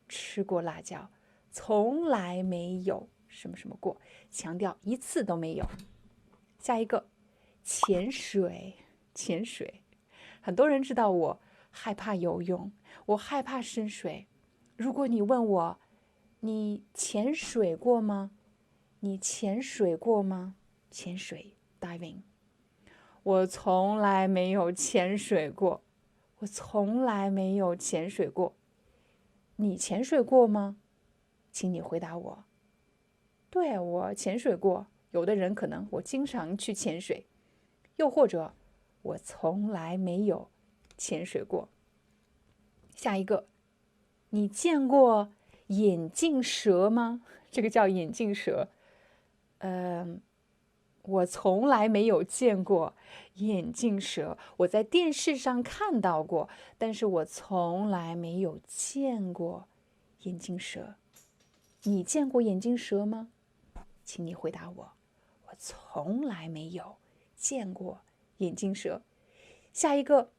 吃过辣椒，从来没有什么什么过，强调一次都没有。下一个，潜水，潜水。很多人知道我害怕游泳，我害怕深水。如果你问我，你潜水过吗？你潜水过吗？潜水 diving， 我从来没有潜水过，我从来没有潜水过。你潜水过吗？请你回答我。对，我潜水过。有的人可能我经常去潜水，又或者我从来没有潜水过。下一个，你见过眼镜蛇吗？这个叫眼镜蛇。我从来没有见过眼镜蛇，我在电视上看到过，但是我从来没有见过眼镜蛇。你见过眼镜蛇吗？请你回答我。我从来没有见过眼镜蛇。下一个，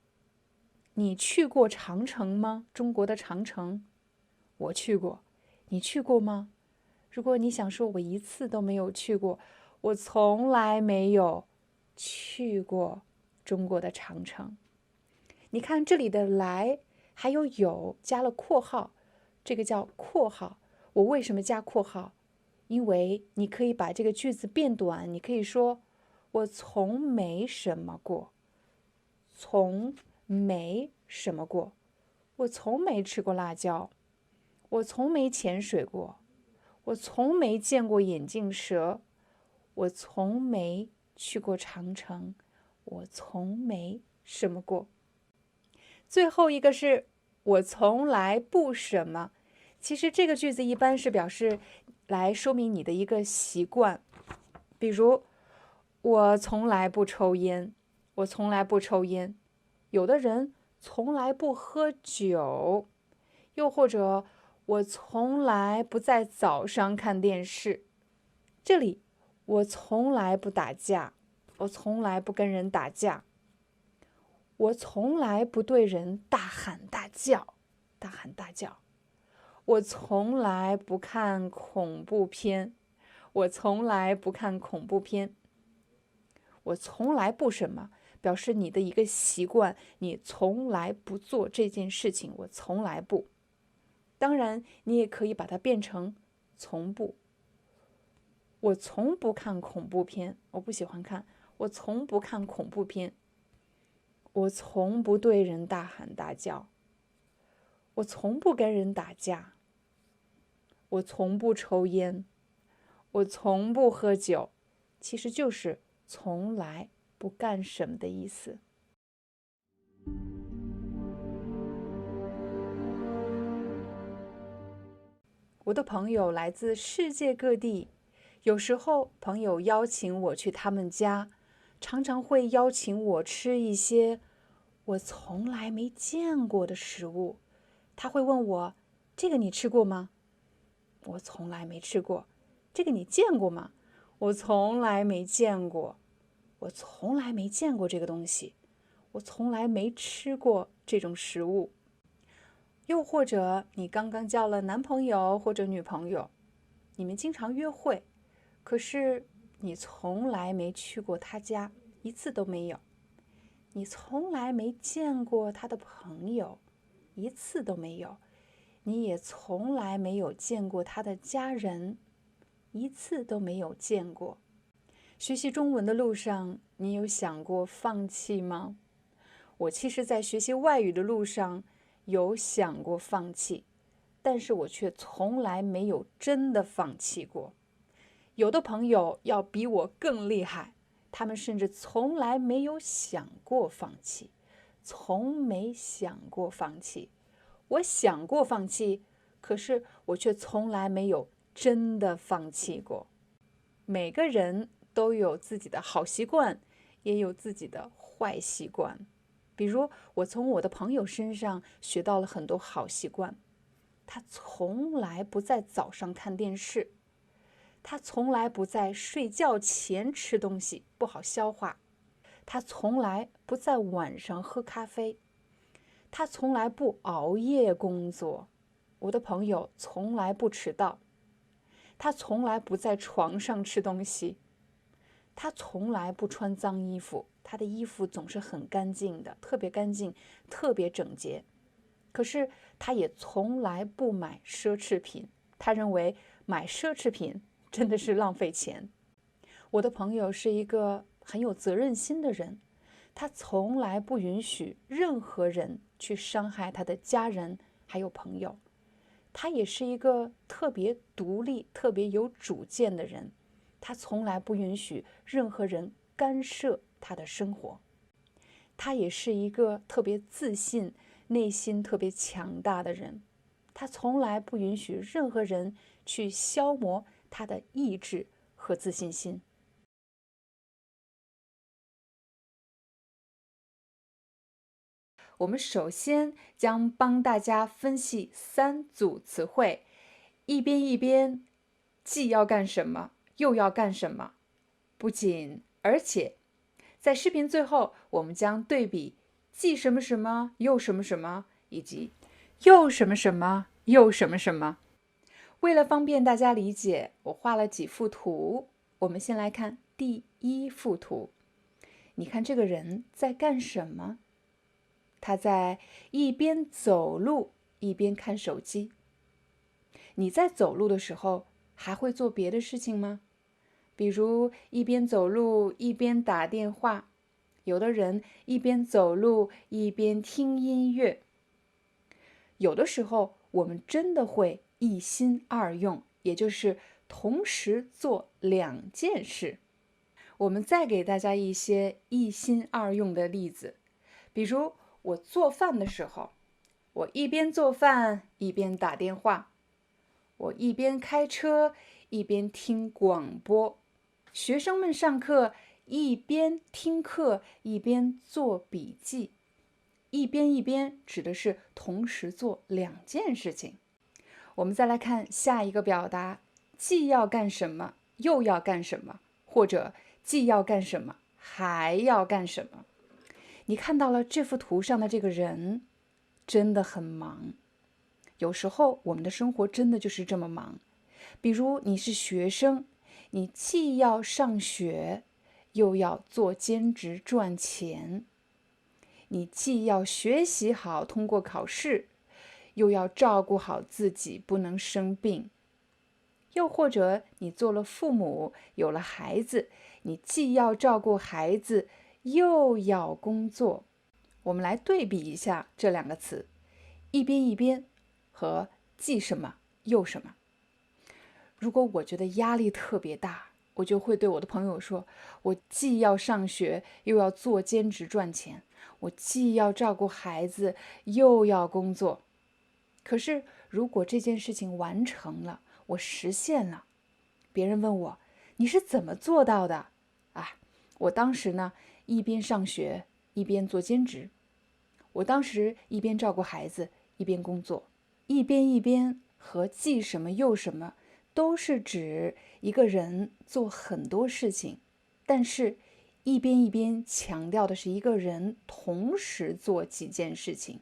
你去过长城吗？中国的长城，我去过。你去过吗？如果你想说我一次都没有去过，我从来没有去过中国的长城。你看这里的来还有加了括号，这个叫括号。我为什么加括号？因为你可以把这个句子变短，你可以说我从没什么过，从没什么过，我从没吃过辣椒，我从没潜水过，我从没见过眼镜蛇，我从没去过长城，我从没什么过。最后一个是我从来不什么。其实这个句子一般是表示来说明你的一个习惯，比如我从来不抽烟，我从来不抽烟。有的人从来不喝酒，又或者我从来不在早上看电视。这里我从来不打架，我从来不跟人打架。我从来不对人大喊大叫，大喊大叫。我从来不看恐怖片，我从来不看恐怖片。我从来不什么，表示你的一个习惯，你从来不做这件事情，我从来不。当然，你也可以把它变成从不。我从不看恐怖片，我不喜欢看。我从不看恐怖片。我从不对人大喊大叫。我从不跟人打架。我从不抽烟。我从不喝酒。其实就是从来不干什么的意思。我的朋友来自世界各地，有时候朋友邀请我去他们家，常常会邀请我吃一些我从来没见过的食物。他会问我：“这个你吃过吗？”我从来没吃过。这个你见过吗？我从来没见过。我从来没见过这个东西。我从来没吃过这种食物。又或者你刚刚交了男朋友或者女朋友，你们经常约会，可是你从来没去过他家，一次都没有。你从来没见过他的朋友，一次都没有。你也从来没有见过他的家人，一次都没有见过。学习中文的路上，你有想过放弃吗？我其实在学习外语的路上有想过放弃，但是我却从来没有真的放弃过。有的朋友要比我更厉害，他们甚至从来没有想过放弃，从没想过放弃。我想过放弃，可是我却从来没有真的放弃过。每个人都有自己的好习惯，也有自己的坏习惯。比如，我从我的朋友身上学到了很多好习惯。他从来不在早上看电视，他从来不在睡觉前吃东西，不好消化。他从来不在晚上喝咖啡，他从来不熬夜工作。我的朋友从来不迟到，他从来不在床上吃东西，他从来不穿脏衣服，他的衣服总是很干净的，特别干净，特别整洁。可是他也从来不买奢侈品，他认为买奢侈品真的是浪费钱。我的朋友是一个很有责任心的人，他从来不允许任何人去伤害他的家人还有朋友。他也是一个特别独立、特别有主见的人，他从来不允许任何人干涉他的生活。他也是一个特别自信、内心特别强大的人，他从来不允许任何人去消磨他的意志和自信心。我们首先将帮大家分析3组词汇，一边一边，既要干什么，又要干什么，不仅而且。在视频最后，我们将对比既什么什么又什么什么，以及又什么什么又什么什么。为了方便大家理解，我画了几幅图。我们先来看第1幅图。你看这个人在干什么？他在一边走路一边看手机。你在走路的时候还会做别的事情吗？比如一边走路一边打电话，有的人一边走路一边听音乐。有的时候我们真的会一心二用，也就是同时做2件事。我们再给大家一些一心二用的例子，比如我做饭的时候，我一边做饭一边打电话；我一边开车一边听广播；学生们上课一边听课一边做笔记。一边一边指的是同时做2件事情。我们再来看下一个表达，既要干什么又要干什么，或者既要干什么还要干什么。你看到了这幅图上的这个人真的很忙。有时候我们的生活真的就是这么忙。比如你是学生，你既要上学又要做兼职赚钱。你既要学习好通过考试，又要照顾好自己不能生病。又或者你做了父母，有了孩子，你既要照顾孩子又要工作。我们来对比一下这2个词，一边一边和既什么又什么。如果我觉得压力特别大，我就会对我的朋友说，我既要上学又要做兼职赚钱，我既要照顾孩子又要工作。可是如果这件事情完成了，我实现了，别人问我，你是怎么做到的？我当时呢，一边上学一边做兼职。我当时一边照顾孩子一边工作。一边一边和既什么又什么都是指一个人做很多事情，但是一边一边强调的是一个人同时做几件事情。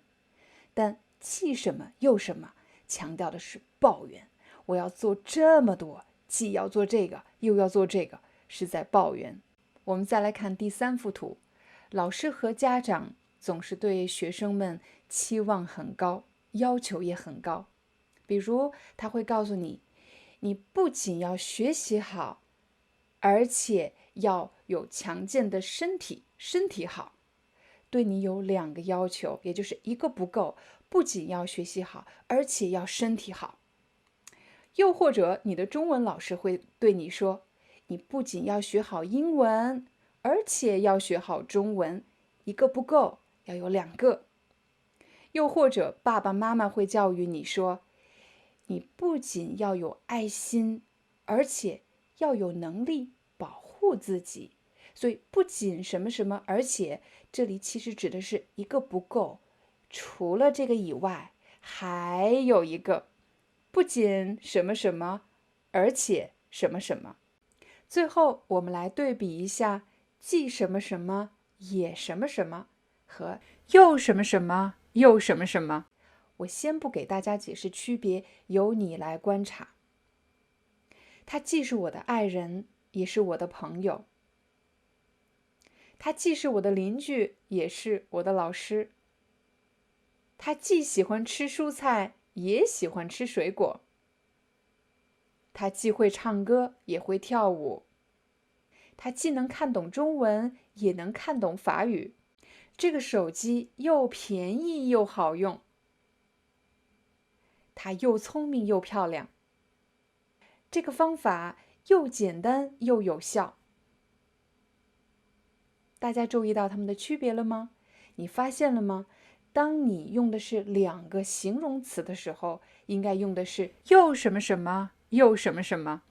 但既什么又什么强调的是抱怨，我要做这么多，既要做这个又要做这个，是在抱怨。我们再来看第3幅图，老师和家长总是对学生们期望很高，要求也很高。比如他会告诉你，你不仅要学习好，而且要有强健的身体好。对你有2个要求，也就是一个不够，不仅要学习好，而且要身体好。又或者你的中文老师会对你说，你不仅要学好英文，而且要学好中文，一个不够，要有2个。又或者爸爸妈妈会教育你说，你不仅要有爱心，而且要有能力保护自己。所以不仅什么什么，而且这里其实指的是一个不够，除了这个以外，还有一个，不仅什么什么，而且什么什么。最后我们来对比一下既什么什么也什么什么和又什么什么又什么什么。我先不给大家解释区别，由你来观察。他既是我的爱人，也是我的朋友。他既是我的邻居，也是我的老师。他既喜欢吃蔬菜，也喜欢吃水果。他既会唱歌，也会跳舞。他既能看懂中文，也能看懂法语。这个手机又便宜又好用。他又聪明又漂亮。这个方法又简单又有效。大家注意到它们的区别了吗？你发现了吗？当你用的是2个形容词的时候，应该用的是又什么什么又什么什么。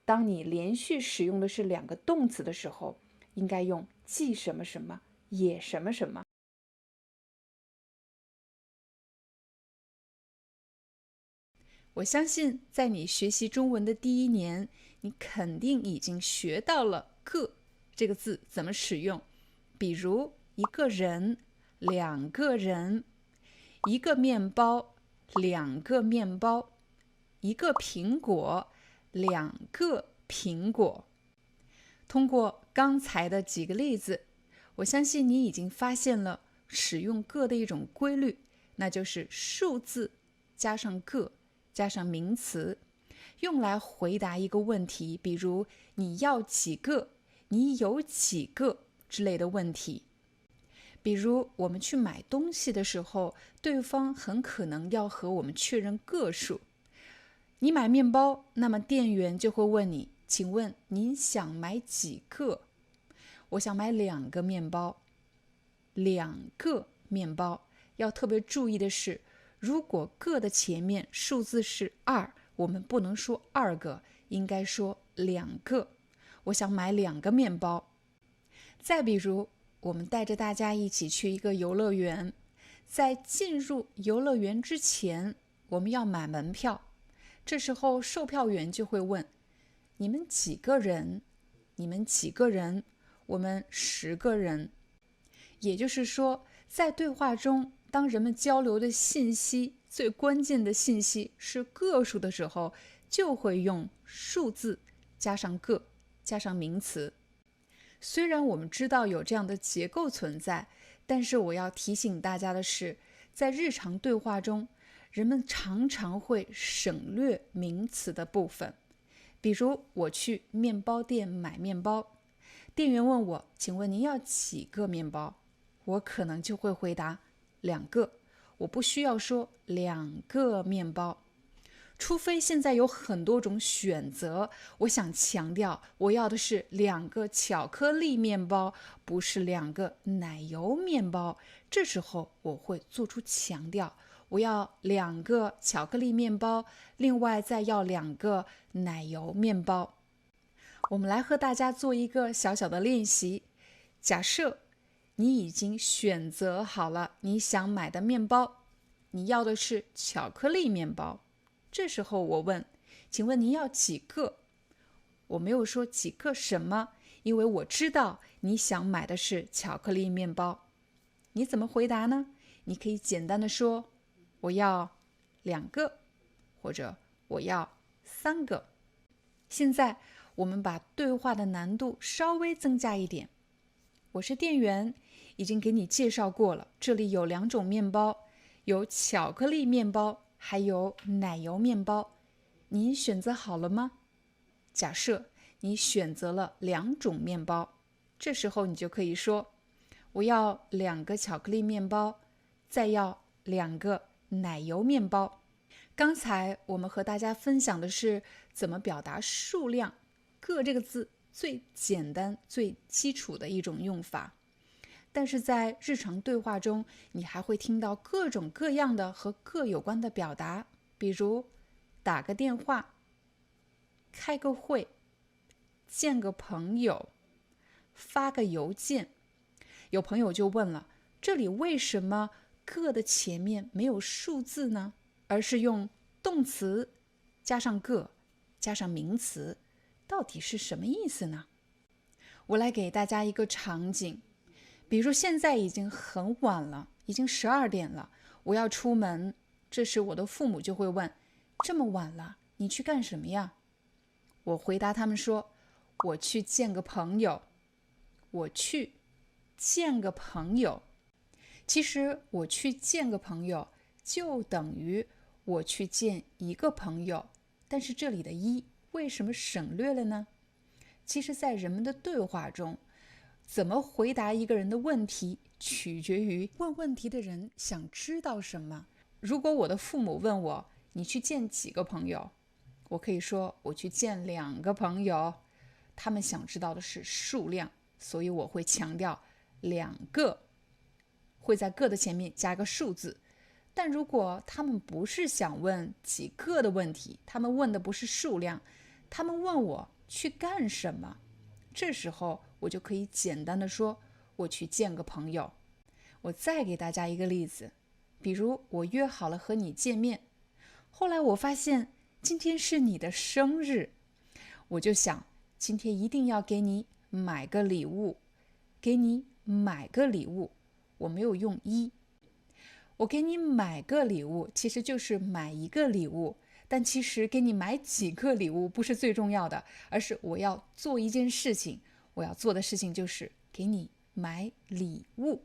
当你连续使用的是2个动词的时候，应该用既什么什么也什么什么。我相信在你学习中文的第1年，你肯定已经学到了个这个字怎么使用。比如一个人、2个人，一个面包、2个面包，一个苹果、2个苹果。通过刚才的几个例子，我相信你已经发现了使用个的一种规律，那就是数字加上个加上名词，用来回答一个问题，比如你要几个、你有几个之类的问题。比如我们去买东西的时候，对方很可能要和我们确认个数。你买面包，那么店员就会问你，请问您想买几个？我想买2个面包。2个面包。要特别注意的是，如果个的前面数字是2，我们不能说2个，应该说2个。我想买2个面包。再比如，我们带着大家一起去一个游乐园，在进入游乐园之前，我们要买门票。这时候售票员就会问，你们几个人？你们几个人？我们10个人。也就是说，在对话中，当人们交流的信息，最关键的信息是个数的时候，就会用数字加上个加上名词。虽然我们知道有这样的结构存在，但是我要提醒大家的是，在日常对话中，人们常常会省略名词的部分。比如我去面包店买面包，店员问我，请问您要几个面包？我可能就会回答2个，我不需要说2个面包。除非现在有很多种选择，我想强调，我要的是2个巧克力面包，不是2个奶油面包。这时候我会做出强调，我要2个巧克力面包，另外再要2个奶油面包。我们来和大家做一个小小的练习。假设你已经选择好了你想买的面包，你要的是巧克力面包。这时候我问，请问您要几个？我没有说几个什么，因为我知道你想买的是巧克力面包。你怎么回答呢？你可以简单的说，我要2个，或者我要3个。现在我们把对话的难度稍微增加一点。我是店员，已经给你介绍过了，这里有2种面包，有巧克力面包，还有奶油面包。您选择好了吗？假设你选择了2种面包，这时候你就可以说，我要2个巧克力面包，再要2个奶油面包。刚才我们和大家分享的是怎么表达数量，个这个字最简单最基础的一种用法。但是在日常对话中，你还会听到各种各样的和个有关的表达，比如打个电话、开个会、见个朋友、发个邮件。有朋友就问了，这里为什么个的前面没有数字呢？而是用动词加上个加上名词，到底是什么意思呢？我来给大家一个场景，比如现在已经很晚了，已经12点了，我要出门，这时我的父母就会问，这么晚了，你去干什么呀？我回答他们说，我去见个朋友。我去见个朋友。其实我去见个朋友就等于我去见一个朋友，但是这里的一为什么省略了呢？其实在人们的对话中，怎么回答一个人的问题取决于问问题的人想知道什么。如果我的父母问我，你去见几个朋友？我可以说我去见2个朋友。他们想知道的是数量，所以我会强调2个，会在个的前面加个数字。但如果他们不是想问几个的问题，他们问的不是数量，他们问我去干什么，这时候我就可以简单的说，我去见个朋友。我再给大家一个例子，比如我约好了和你见面，后来我发现今天是你的生日，我就想今天一定要给你买个礼物，给你买个礼物，我没有用一。我给你买个礼物，其实就是买一个礼物，但其实给你买几个礼物不是最重要的，而是我要做一件事情，我要做的事情就是给你买礼物。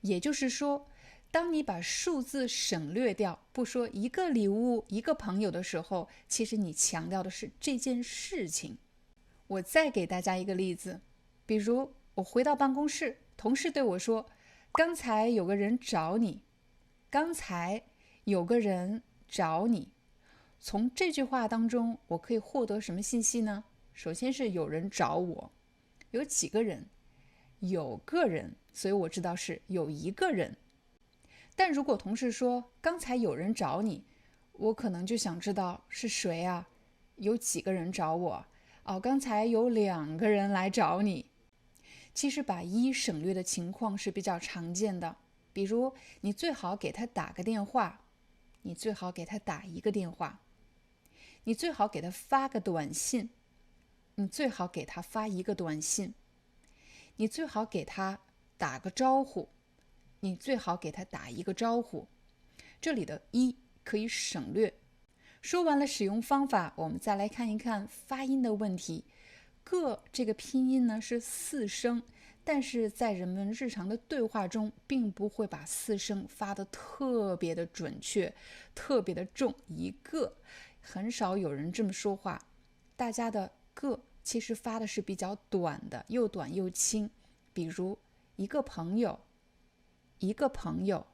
也就是说，当你把数字省略掉，不说一个礼物、一个朋友的时候，其实你强调的是这件事情。我再给大家一个例子，比如我回到办公室，同事对我说，刚才有个人找你。刚才有个人找你。从这句话当中，我可以获得什么信息呢？首先是有人找我，有几个人？有个人，所以我知道是有一个人。但如果同事说刚才有人找你，我可能就想知道是谁啊？有几个人找我？哦，刚才有2个人来找你。其实把一省略的情况是比较常见的，比如你最好给他打个电话，你最好给他打一个电话，你最好给他发个短信，你最好给他发一个短信，你最好给他打个招呼，你最好给他打一个招呼。这里的一可以省略。说完了使用方法，我们再来看一看发音的问题。个这个拼音呢是4声，但是在人们日常的对话中，并不会把4声发得特别的准确，特别的重。一个，很少有人这么说话。大家的个其实发的是比较短的，又短又轻。比如一个朋友，一个朋友，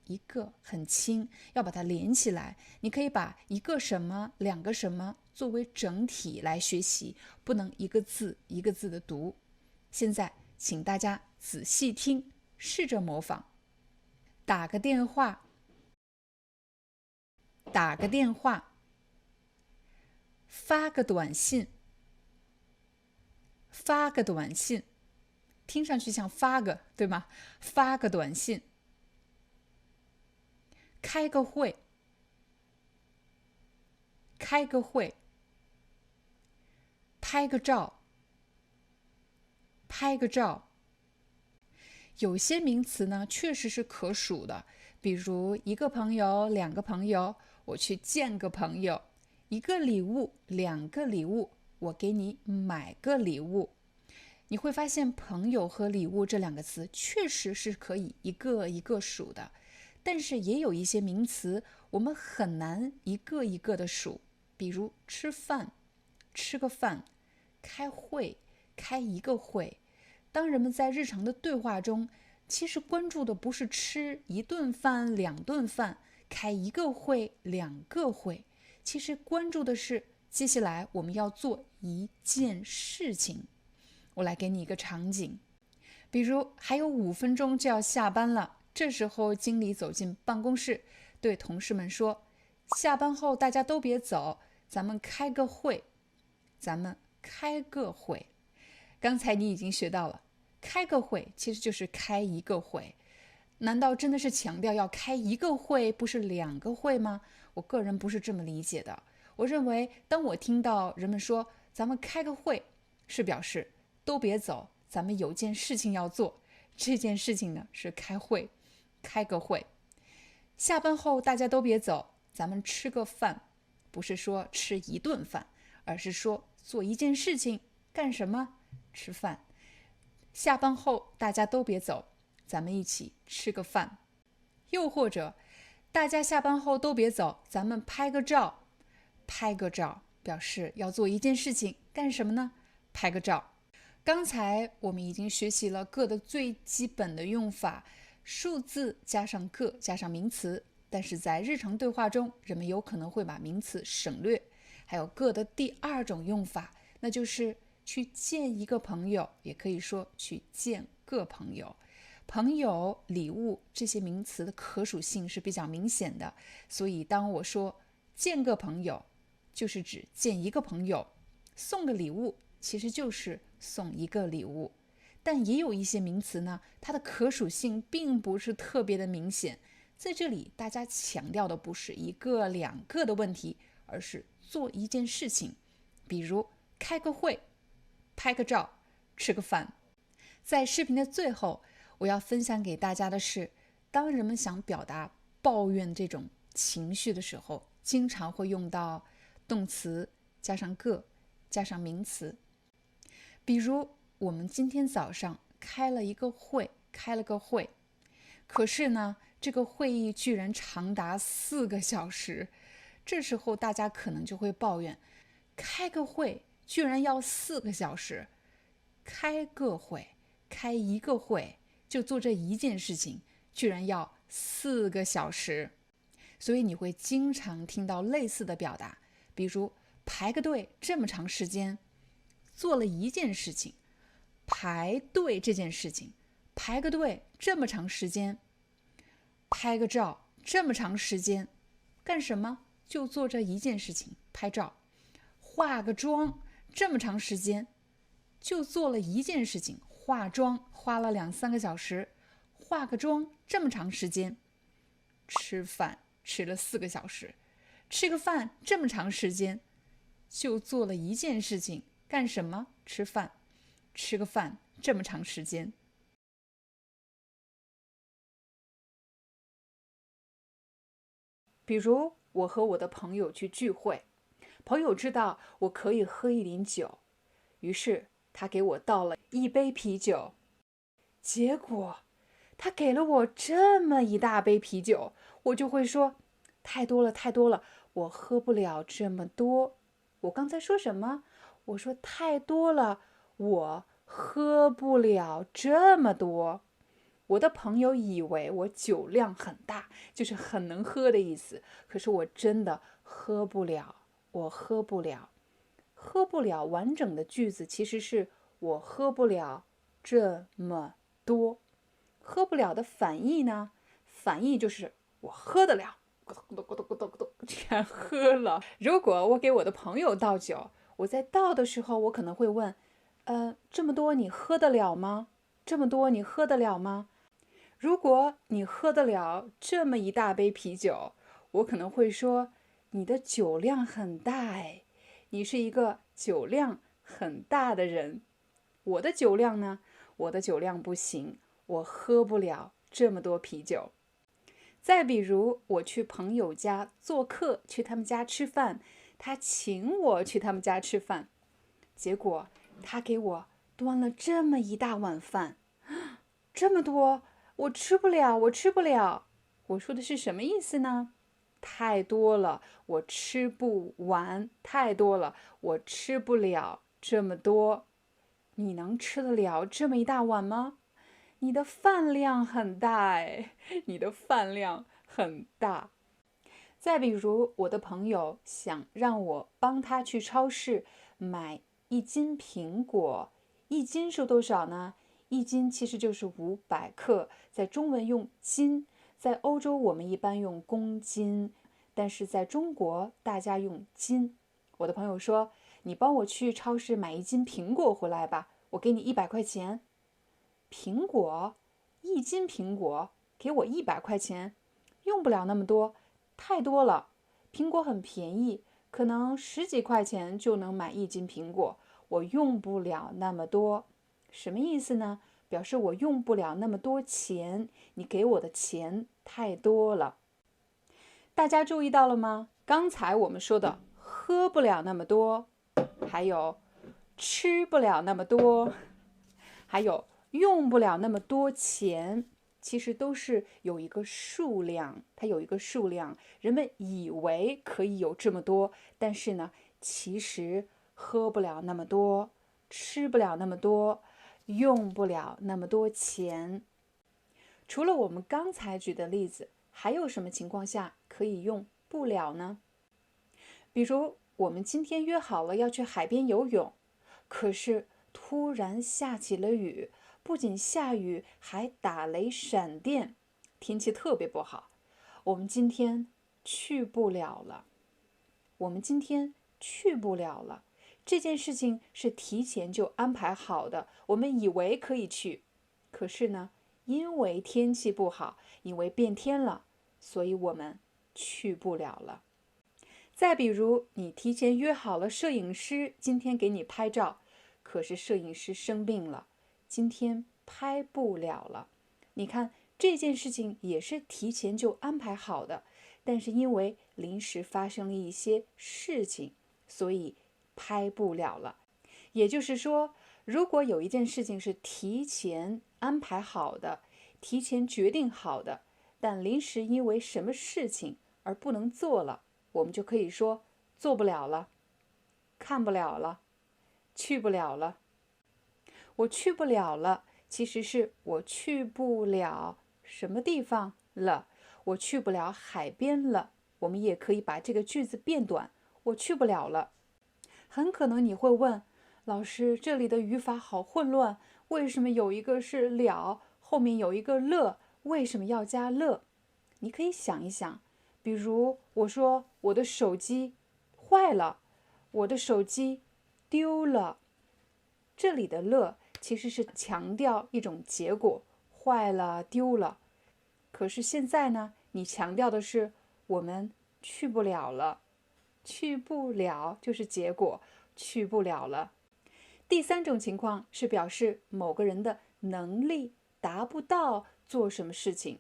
一个很轻，要把它连起来。你可以把一个什么、2个什么作为整体来学习，不能一个字一个字的读。现在请大家仔细听，试着模仿。打个电话，打个电话，发个短信，发个短信，听上去像发个，对吗？发个短信。开个会，开个会。拍个照，拍个照。有些名词呢，确实是可数的，比如一个朋友、2个朋友，我去见个朋友；一个礼物、2个礼物，我给你买个礼物。你会发现朋友和礼物这2个词确实是可以一个一个数的，但是也有一些名词我们很难一个一个的数，比如吃饭，吃个饭；开会，开一个会。当人们在日常的对话中，其实关注的不是吃1顿饭、2顿饭，开一个会、2个会，其实关注的是接下来我们要做一件事情。我来给你一个场景，比如还有5分钟就要下班了，这时候经理走进办公室，对同事们说：下班后大家都别走，咱们开个会。咱们开个会。刚才你已经学到了，开个会其实就是开一个会。难道真的是强调要开一个会，不是2个会吗？我个人不是这么理解的。我认为，当我听到人们说咱们开个会，是表示都别走，咱们有件事情要做。这件事情呢是开会，开个会。下班后大家都别走，咱们吃个饭，不是说吃一顿饭，而是说做一件事情。干什么？吃饭。下班后大家都别走，咱们一起吃个饭。又或者大家下班后都别走，咱们拍个照。拍个照表示要做一件事情，干什么呢？拍个照。刚才我们已经学习了个的最基本的用法，数字加上个加上名词，但是在日常对话中，人们有可能会把名词省略。还有个的第2种用法，那就是去见一个朋友，也可以说去见个朋友。朋友、礼物这些名词的可数性是比较明显的，所以当我说见个朋友，就是指见一个朋友。送个礼物其实就是送一个礼物。但也有一些名词呢，它的可数性并不是特别的明显。在这里大家强调的不是1个2个的问题，而是做一件事情。比如开个会，拍个照，吃个饭。在视频的最后，我要分享给大家的是，当人们想表达抱怨这种情绪的时候，经常会用到动词加上个加上名词。比如我们今天早上开了个会，可是呢，这个会议居然长达4个小时。这时候大家可能就会抱怨，开个会居然要4个小时。开个会，开一个会，就做这一件事情，居然要4个小时。所以你会经常听到类似的表达，比如排个队这么长时间，做了一件事情。排队这件事情，排个队这么长时间。拍个照这么长时间，干什么？就做这一件事情，拍照。化个妆这么长时间，就做了一件事情，化妆，花了2-3个小时。化个妆这么长时间。吃饭吃了4个小时。吃个饭这么长时间，就做了一件事情，干什么？吃饭。吃个饭这么长时间。比如我和我的朋友去聚会，朋友知道我可以喝一点酒，于是他给我倒了1杯啤酒。结果他给了我这么一大杯啤酒，我就会说太多了太多了，我喝不了这么多。我刚才说什么？我说太多了，我喝不了这么多。我的朋友以为我酒量很大，就是很能喝的意思。可是我真的喝不了，我喝不了。喝不了完整的句子其实是我喝不了这么多。喝不了的反义呢？反义就是我喝得了，咕咚咕咚咕咚咕咚，全喝了。如果我给我的朋友倒酒，我在倒的时候，我可能会问，这么多你喝得了吗？这么多你喝得了吗？如果你喝得了这么一大杯啤酒，我可能会说，你的酒量很大哎，你是一个酒量很大的人。我的酒量呢？我的酒量不行，我喝不了这么多啤酒。再比如，我去朋友家做客，去他们家吃饭，他请我去他们家吃饭，结果他给我端了这么一大碗饭，这么多，我吃不了，我吃不了。我说的是什么意思呢？太多了，我吃不完；太多了，我吃不了这么多。你能吃得了这么一大碗吗？你的饭量很大哎，你的饭量很大。再比如，我的朋友想让我帮他去超市买1斤苹果，1斤是多少呢1斤其实就是500克，在中文用斤，在欧洲我们一般用公斤，但是在中国大家用斤。我的朋友说，你帮我去超市买1斤苹果回来吧，我给你100块钱。苹果，1斤苹果，给我100块钱，用不了那么多，太多了。苹果很便宜，可能10几块钱就能买1斤苹果，我用不了那么多。什么意思呢？表示我用不了那么多钱，你给我的钱太多了。大家注意到了吗？刚才我们说的喝不了那么多，还有吃不了那么多，还有用不了那么多钱，其实都是有一个数量，它有一个数量。人们以为可以有这么多，但是呢，其实喝不了那么多，吃不了那么多，用不了那么多钱。除了我们刚才举的例子，还有什么情况下可以用不了呢？比如我们今天约好了要去海边游泳，可是突然下起了雨，不仅下雨，还打雷闪电，天气特别不好。我们今天去不了了。我们今天去不了了。这件事情是提前就安排好的，我们以为可以去，可是呢，因为天气不好，因为变天了，所以我们去不了了。再比如，你提前约好了摄影师今天给你拍照，可是摄影师生病了，今天拍不了了。你看，这件事情也是提前就安排好的，但是因为临时发生了一些事情，所以拍不了了。也就是说，如果有一件事情是提前安排好的，提前决定好的，但临时因为什么事情而不能做了，我们就可以说做不了了，看不了了，去不了了。我去不了了，其实是我去不了什么地方了，我去不了海边了。我们也可以把这个句子变短，我去不了了。很可能你会问，老师，这里的语法好混乱，为什么有一个是了，后面有一个了，为什么要加了？你可以想一想，比如我说我的手机坏了，我的手机丢了，这里的了其实是强调一种结果，坏了，丢了。可是现在呢，你强调的是我们去不了了，去不了就是结果，去不了了。第三种情况是表示某个人的能力达不到做什么事情。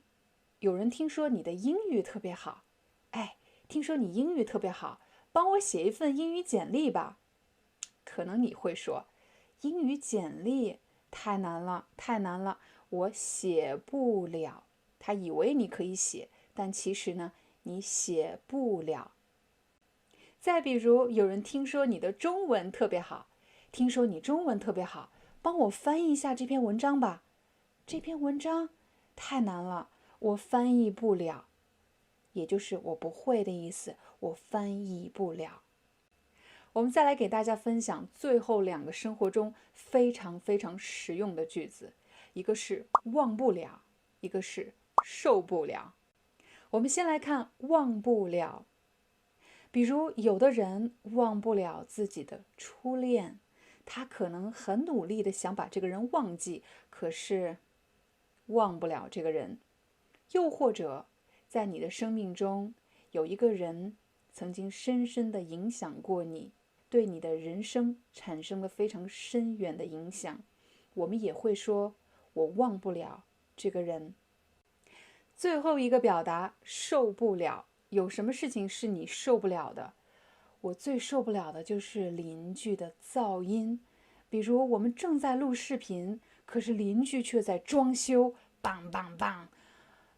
有人听说你的英语特别好，哎，听说你英语特别好，帮我写一份英语简历吧。可能你会说，英语简历太难了，太难了，我写不了。他以为你可以写，但其实呢，你写不了。再比如，有人听说你的中文特别好，听说你中文特别好，帮我翻译一下这篇文章吧。这篇文章太难了，我翻译不了，也就是我不会的意思，我翻译不了。我们再来给大家分享最后2个生活中非常非常实用的句子，一个是忘不了，一个是受不了。我们先来看忘不了。比如有的人忘不了自己的初恋，他可能很努力的想把这个人忘记，可是忘不了这个人。又或者在你的生命中有一个人曾经深深的影响过你，对你的人生产生了非常深远的影响，我们也会说我忘不了这个人。最后一个表达受不了，有什么事情是你受不了的？我最受不了的就是邻居的噪音。比如我们正在录视频，可是邻居却在装修，梆梆梆。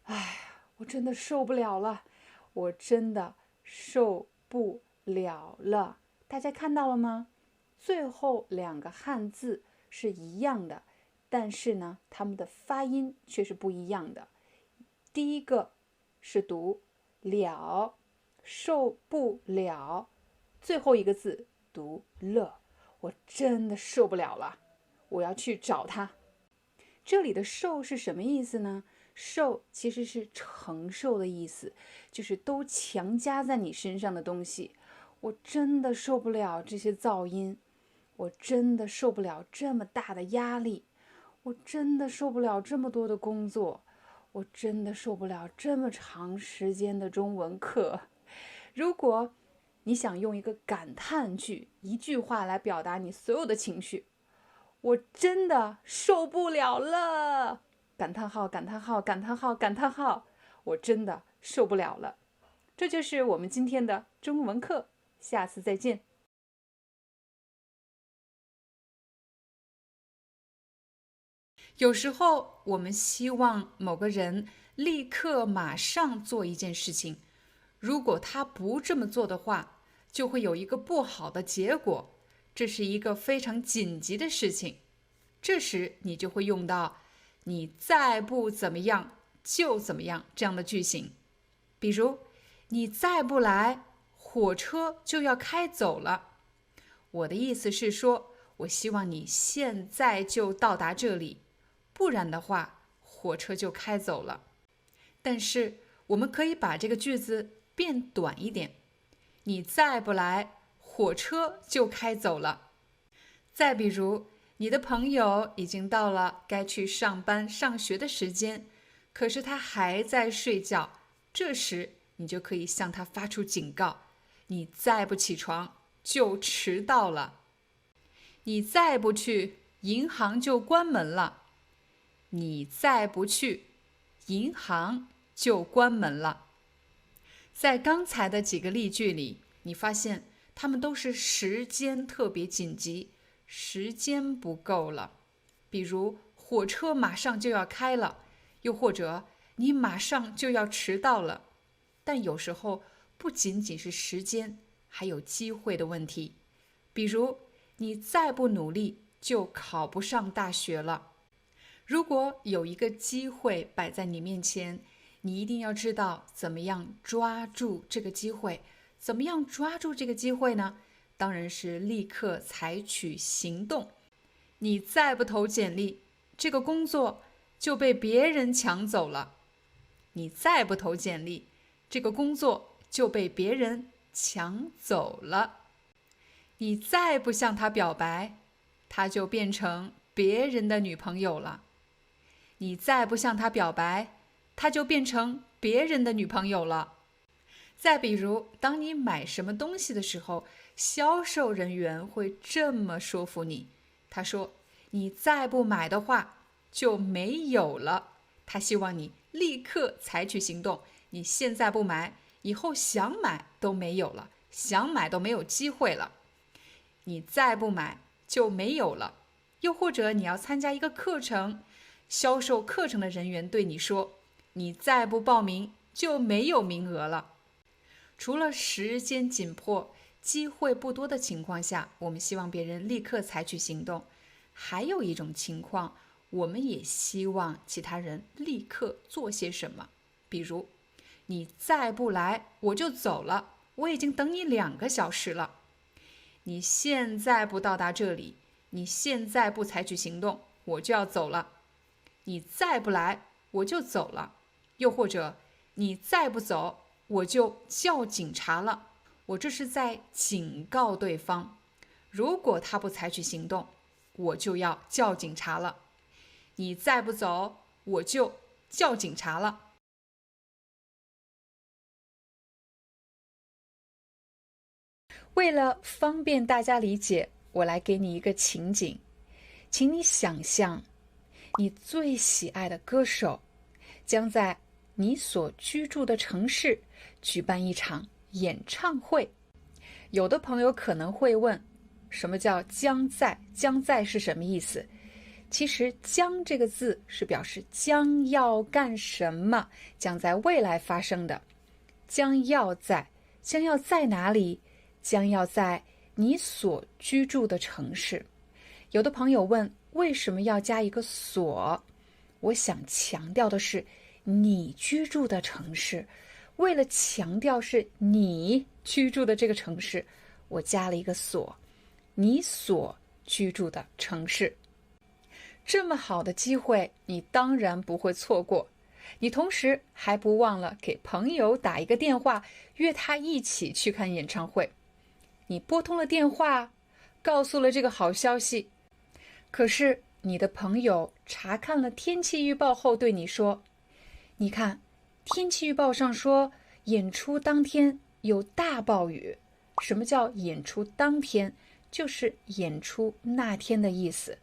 哎，我真的受不了了，我真的受不了了。大家看到了吗？最后2个汉字是一样的，但是呢，它们的发音却是不一样的。第一个是读了，受不了，最后一个字读了，我真的受不了了，我要去找他。这里的受是什么意思呢？受其实是承受的意思，就是都强加在你身上的东西。我真的受不了这些噪音，我真的受不了这么大的压力，我真的受不了这么多的工作，我真的受不了这么长时间的中文课。如果你想用一个感叹句，一句话来表达你所有的情绪，我真的受不了了！感叹号，感叹号，感叹号，感叹号！我真的受不了了。这就是我们今天的中文课，下次再见。有时候我们希望某个人立刻马上做一件事情，如果他不这么做的话，就会有一个不好的结果，这是一个非常紧急的事情。这时你就会用到你再不怎么样就怎么样这样的句型。比如你再不来，火车就要开走了。我的意思是说，我希望你现在就到达这里，不然的话火车就开走了。但是我们可以把这个句子变短一点，你再不来，火车就开走了。再比如你的朋友已经到了该去上班上学的时间，可是他还在睡觉，这时你就可以向他发出警告，你再不起床就迟到了。你再不去，银行就关门了。你再不去，银行就关门了。在刚才的几个例句里，你发现他们都是时间特别紧急，时间不够了。比如火车马上就要开了，又或者你马上就要迟到了。但有时候不仅仅是时间，还有机会的问题。比如你再不努力就考不上大学了。如果有一个机会摆在你面前，你一定要知道怎么样抓住这个机会。怎么样抓住这个机会呢？当然是立刻采取行动。你再不投简历，这个工作就被别人抢走了。你再不投简历，这个工作就被别人抢走了。你再不向他表白，他就变成别人的女朋友了。你再不向他表白，他就变成别人的女朋友了。再比如，当你买什么东西的时候，销售人员会这么说服你，他说，你再不买的话就没有了。他希望你立刻采取行动，你现在不买，以后想买都没有了，想买都没有机会了。你再不买就没有了。又或者你要参加一个课程，销售课程的人员对你说，你再不报名就没有名额了。除了时间紧迫、机会不多的情况下，我们希望别人立刻采取行动。还有一种情况，我们也希望其他人立刻做些什么。比如，你再不来，我就走了，我已经等你2个小时了。你现在不到达这里，你现在不采取行动，我就要走了。你再不来，我就走了。又或者，你再不走，我就叫警察了。我这是在警告对方，如果他不采取行动，我就要叫警察了。你再不走，我就叫警察了。为了方便大家理解，我来给你一个情景，请你想象，你最喜爱的歌手将在你所居住的城市举办一场演唱会。有的朋友可能会问，什么叫将在？将在是什么意思？其实将这个字是表示将要干什么，将在未来发生的。将要在，将要在哪里？将要在你所居住的城市。有的朋友问，为什么要加一个所？我想强调的是你居住的城市。为了强调是你居住的这个城市，我加了一个所，你所居住的城市。这么好的机会，你当然不会错过。你同时还不忘了给朋友打一个电话，约他一起去看演唱会。你拨通了电话，告诉了这个好消息。可是你的朋友查看了天气预报后对你说，你看，天气预报上说演出当天有大暴雨。什么叫演出当天？就是演出那天的意思。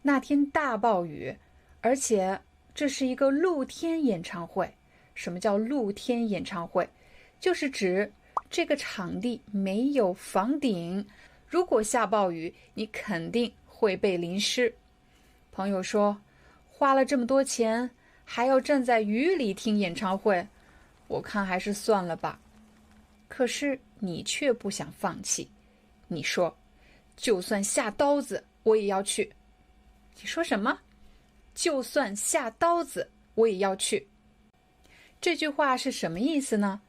那天大暴雨，而且这是一个露天演唱会。什么叫露天演唱会？就是指这个场地没有房顶，如果下暴雨，你肯定会被淋湿。朋友说，花了这么多钱，还要站在雨里听演唱会，我看还是算了吧。可是你却不想放弃，你说，就算下刀子，我也要去。你说什么？就算下刀子，我也要去。这句话是什么意思呢？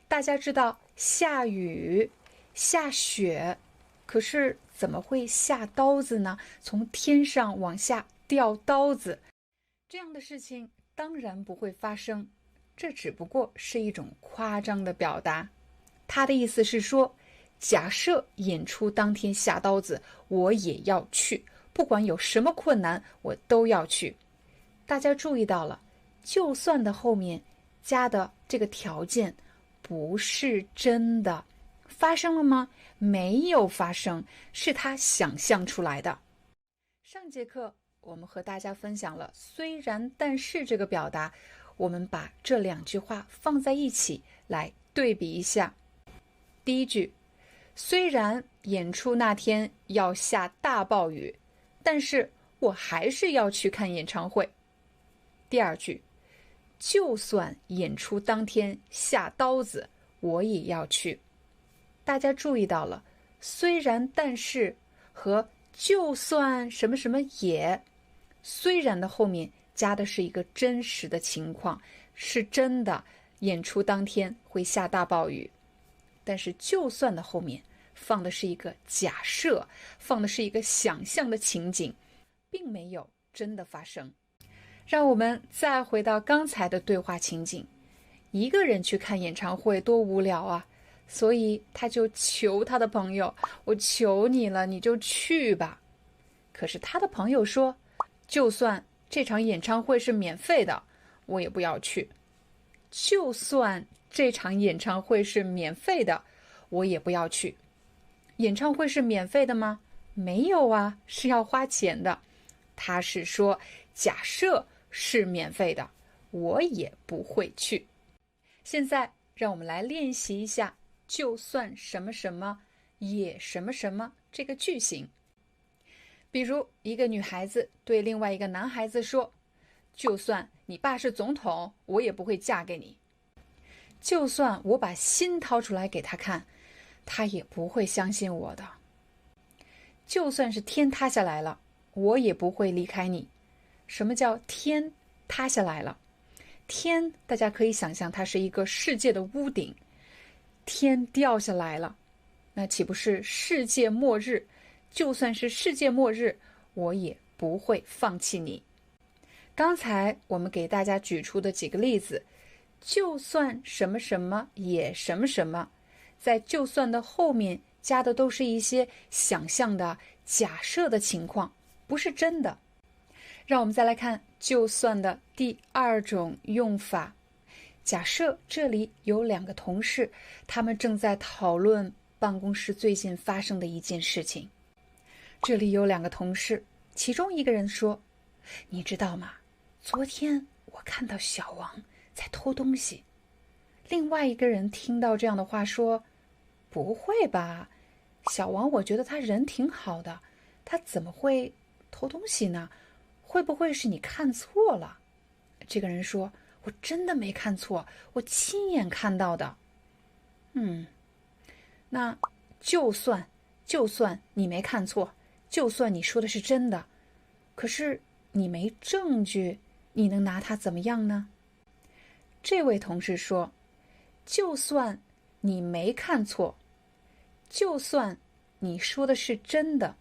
大家知道下雨、下雪，可是怎么会下刀子呢？从天上往下掉刀子，这样的事情当然不会发生。这只不过是一种夸张的表达。他的意思是说，假设演出当天下刀子，我也要去，不管有什么困难，我都要去。大家注意到了，就算的后面加的这个条件不是真的，发生了吗？没有发生，是他想象出来的。上节课我们和大家分享了虽然但是这个表达，我们把这两句话放在一起来对比一下。第一句，虽然演出那天要下大暴雨，但是我还是要去看演唱会。第二句，就算演出当天下刀子，我也要去。大家注意到了，虽然但是和就算什么什么也，虽然的后面加的是一个真实的情况，是真的演出当天会下大暴雨。但是就算的后面放的是一个假设，放的是一个想象的情景，并没有真的发生。让我们再回到刚才的对话情景，一个人去看演唱会多无聊啊，所以他就求他的朋友，我求你了，你就去吧。可是他的朋友说，就算这场演唱会是免费的，我也不要去。就算这场演唱会是免费的，我也不要去。演唱会是免费的吗？没有啊，是要花钱的。他是说，假设是免费的，我也不会去。现在让我们来练习一下就算什么什么也什么什么这个句型。比如一个女孩子对另外一个男孩子说，就算你爸是总统，我也不会嫁给你。就算我把心掏出来给他看，他也不会相信我的。就算是天塌下来了，我也不会离开你。什么叫天塌下来了？天，大家可以想象它是一个世界的屋顶，天掉下来了，那岂不是世界末日？就算是世界末日，我也不会放弃你。刚才我们给大家举出的几个例子，就算什么什么也什么什么，在就算的后面加的都是一些想象的假设的情况，不是真的。让我们再来看就算的第二种用法。假设这里有两个同事，他们正在讨论办公室最近发生的一件事情。这里有两个同事，其中一个人说，你知道吗？昨天我看到小王在偷东西。另外一个人听到这样的话说，不会吧，小王我觉得他人挺好的，他怎么会偷东西呢？会不会是你看错了？这个人说，我真的没看错，我亲眼看到的。那就算你没看错，就算你说的是真的，可是你没证据，你能拿他怎么样呢？这位同事说，就算你没看错，就算你说的是真的，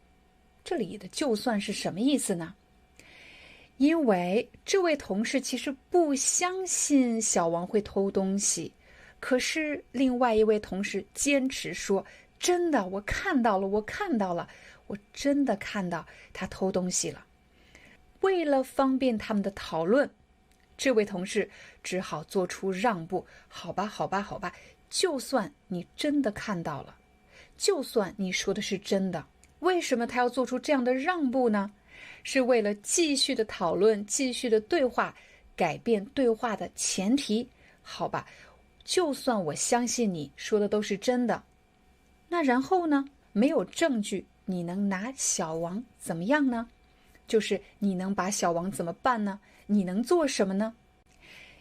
这里的就算是什么意思呢？因为这位同事其实不相信小王会偷东西，可是另外一位同事坚持说：真的，我看到了，我真的看到他偷东西了。为了方便他们的讨论，这位同事只好做出让步。好吧，就算你真的看到了，就算你说的是真的，为什么他要做出这样的让步呢？是为了继续的讨论，继续的对话，改变对话的前提。好吧，就算我相信你说的都是真的，那然后呢？没有证据，你能拿小王怎么样呢？就是你能把小王怎么办呢？你能做什么呢？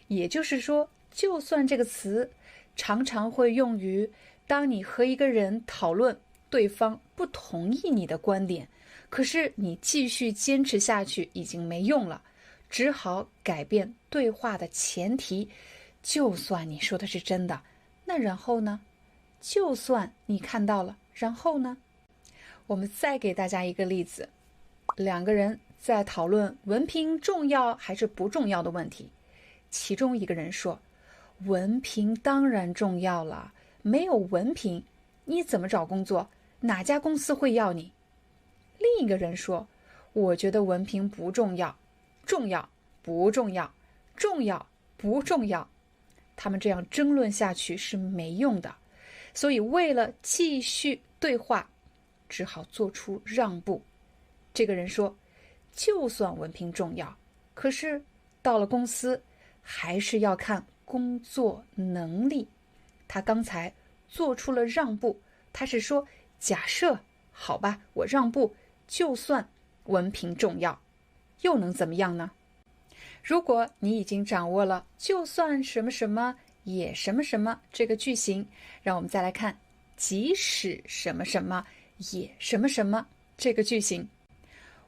也就是说，就算这个词常常会用于当你和一个人讨论，对方不同意你的观点，可是你继续坚持下去已经没用了，只好改变对话的前提。就算你说的是真的，那然后呢？就算你看到了，然后呢？我们再给大家一个例子，两个人在讨论文凭重要还是不重要的问题。其中一个人说：文凭当然重要了，没有文凭你怎么找工作？哪家公司会要你？另一个人说：我觉得文凭不重要，重要不重要，重要不重要。他们这样争论下去是没用的，所以为了继续对话，只好做出让步。这个人说：就算文凭重要，可是到了公司还是要看工作能力。他刚才做出了让步，他是说假设，好吧，我让步，就算文凭重要，又能怎么样呢？如果你已经掌握了就算什么什么也什么什么这个句型，让我们再来看即使什么什么也什么什么这个句型。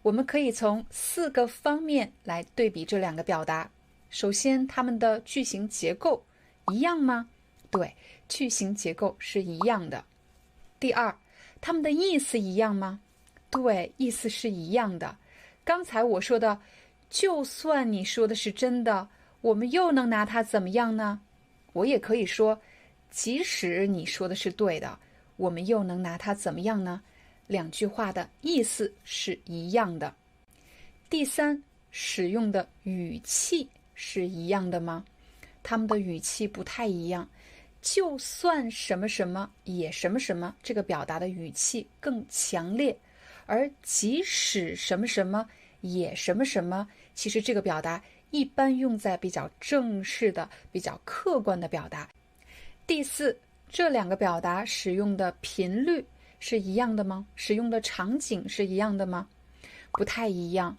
我们可以从4个方面来对比这两个表达。首先，它们的句型结构一样吗？对，句型结构是一样的。第二，它们的意思一样吗？对，意思是一样的。刚才我说的就算你说的是真的，我们又能拿它怎么样呢？我也可以说即使你说的是对的，我们又能拿它怎么样呢？两句话的意思是一样的。第三，使用的语气是一样的吗？他们的语气不太一样。就算什么什么也什么什么，这个表达的语气更强烈，而即使什么什么也什么什么，其实这个表达一般用在比较正式的、比较客观的表达。第四，这两个表达使用的频率是一样的吗？使用的场景是一样的吗？不太一样。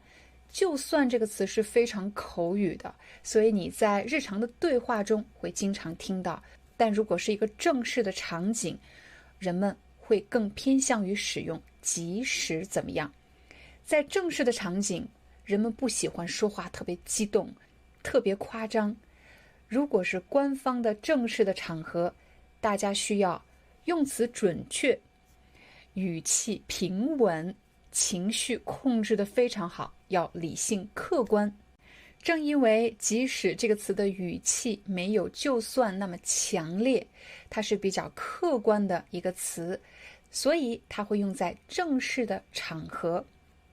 就算这个词是非常口语的，所以你在日常的对话中会经常听到，但如果是一个正式的场景，人们会更偏向于使用即使怎么样。在正式的场景，人们不喜欢说话特别激动，特别夸张。如果是官方的正式的场合，大家需要用词准确，语气平稳，情绪控制得非常好，要理性客观。正因为即使这个词的语气没有就算那么强烈，它是比较客观的一个词，所以它会用在正式的场合。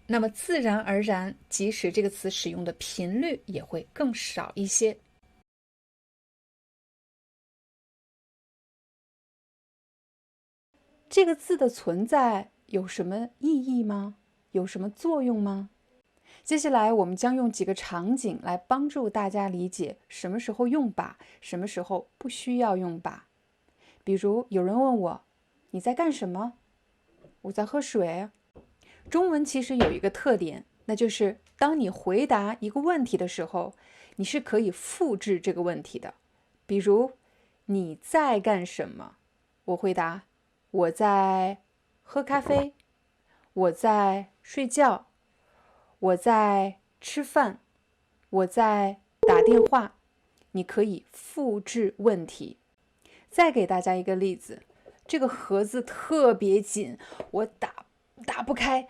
那么自然而然，即使这个词使用的频率也会更少一些。这个字的存在有什么意义吗？有什么作用吗？接下来我们将用几个场景来帮助大家理解什么时候用把，什么时候不需要用把。比如有人问我，你在干什么？我在喝水。中文其实有一个特点，那就是当你回答一个问题的时候，你是可以复制这个问题的。比如你在干什么？我回答我在喝咖啡，我在睡觉，我在吃饭，我在打电话。你可以复制问题。再给大家一个例子，这个盒子特别紧，我打不开。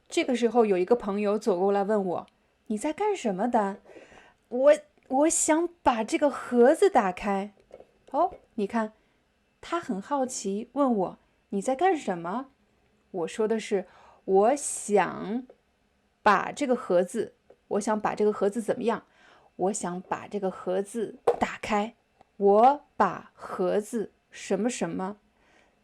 这个时候有一个朋友走过来问我，你在干什么的？我想把这个盒子打开。哦，你看，他很好奇，问我你在干什么？我说的是，我想把这个盒子，我想把这个盒子怎么样？我想把这个盒子打开。我把盒子什么什么。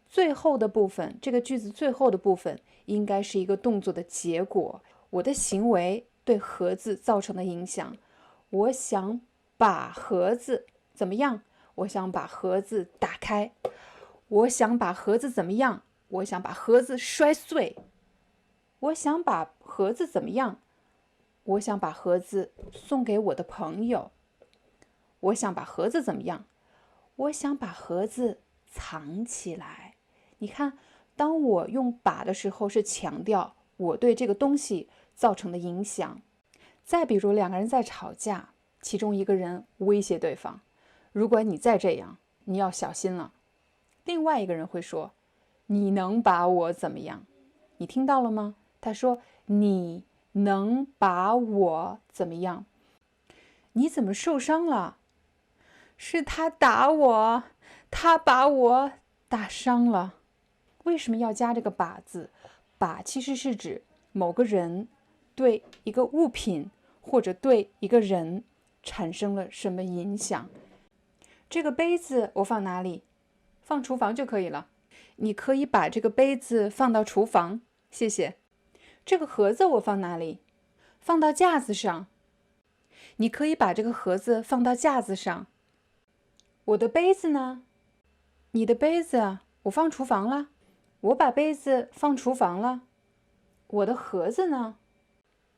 最后的部分，这个句子最后的部分应该是一个动作的结果。我的行为对盒子造成的影响。我想把盒子怎么样？我想把盒子打开。我想把盒子怎么样？我想把盒子摔碎。我想把盒子怎么样？我想把盒子送给我的朋友。我想把盒子怎么样？我想把盒子藏起来。你看，当我用把的时候，是强调我对这个东西造成的影响。再比如两个人在吵架，其中一个人威胁对方，如果你再这样，你要小心了。另外一个人会说，你能把我怎么样？你听到了吗？他说，你能把我怎么样？你怎么受伤了？是他打我，他把我打伤了。为什么要加这个把字？把其实是指某个人对一个物品或者对一个人产生了什么影响。这个杯子我放哪里？放厨房就可以了。你可以把这个杯子放到厨房，谢谢。这个盒子我放哪里？放到架子上。你可以把这个盒子放到架子上。我的杯子呢？你的杯子我放厨房了。我把杯子放厨房了。我的盒子呢？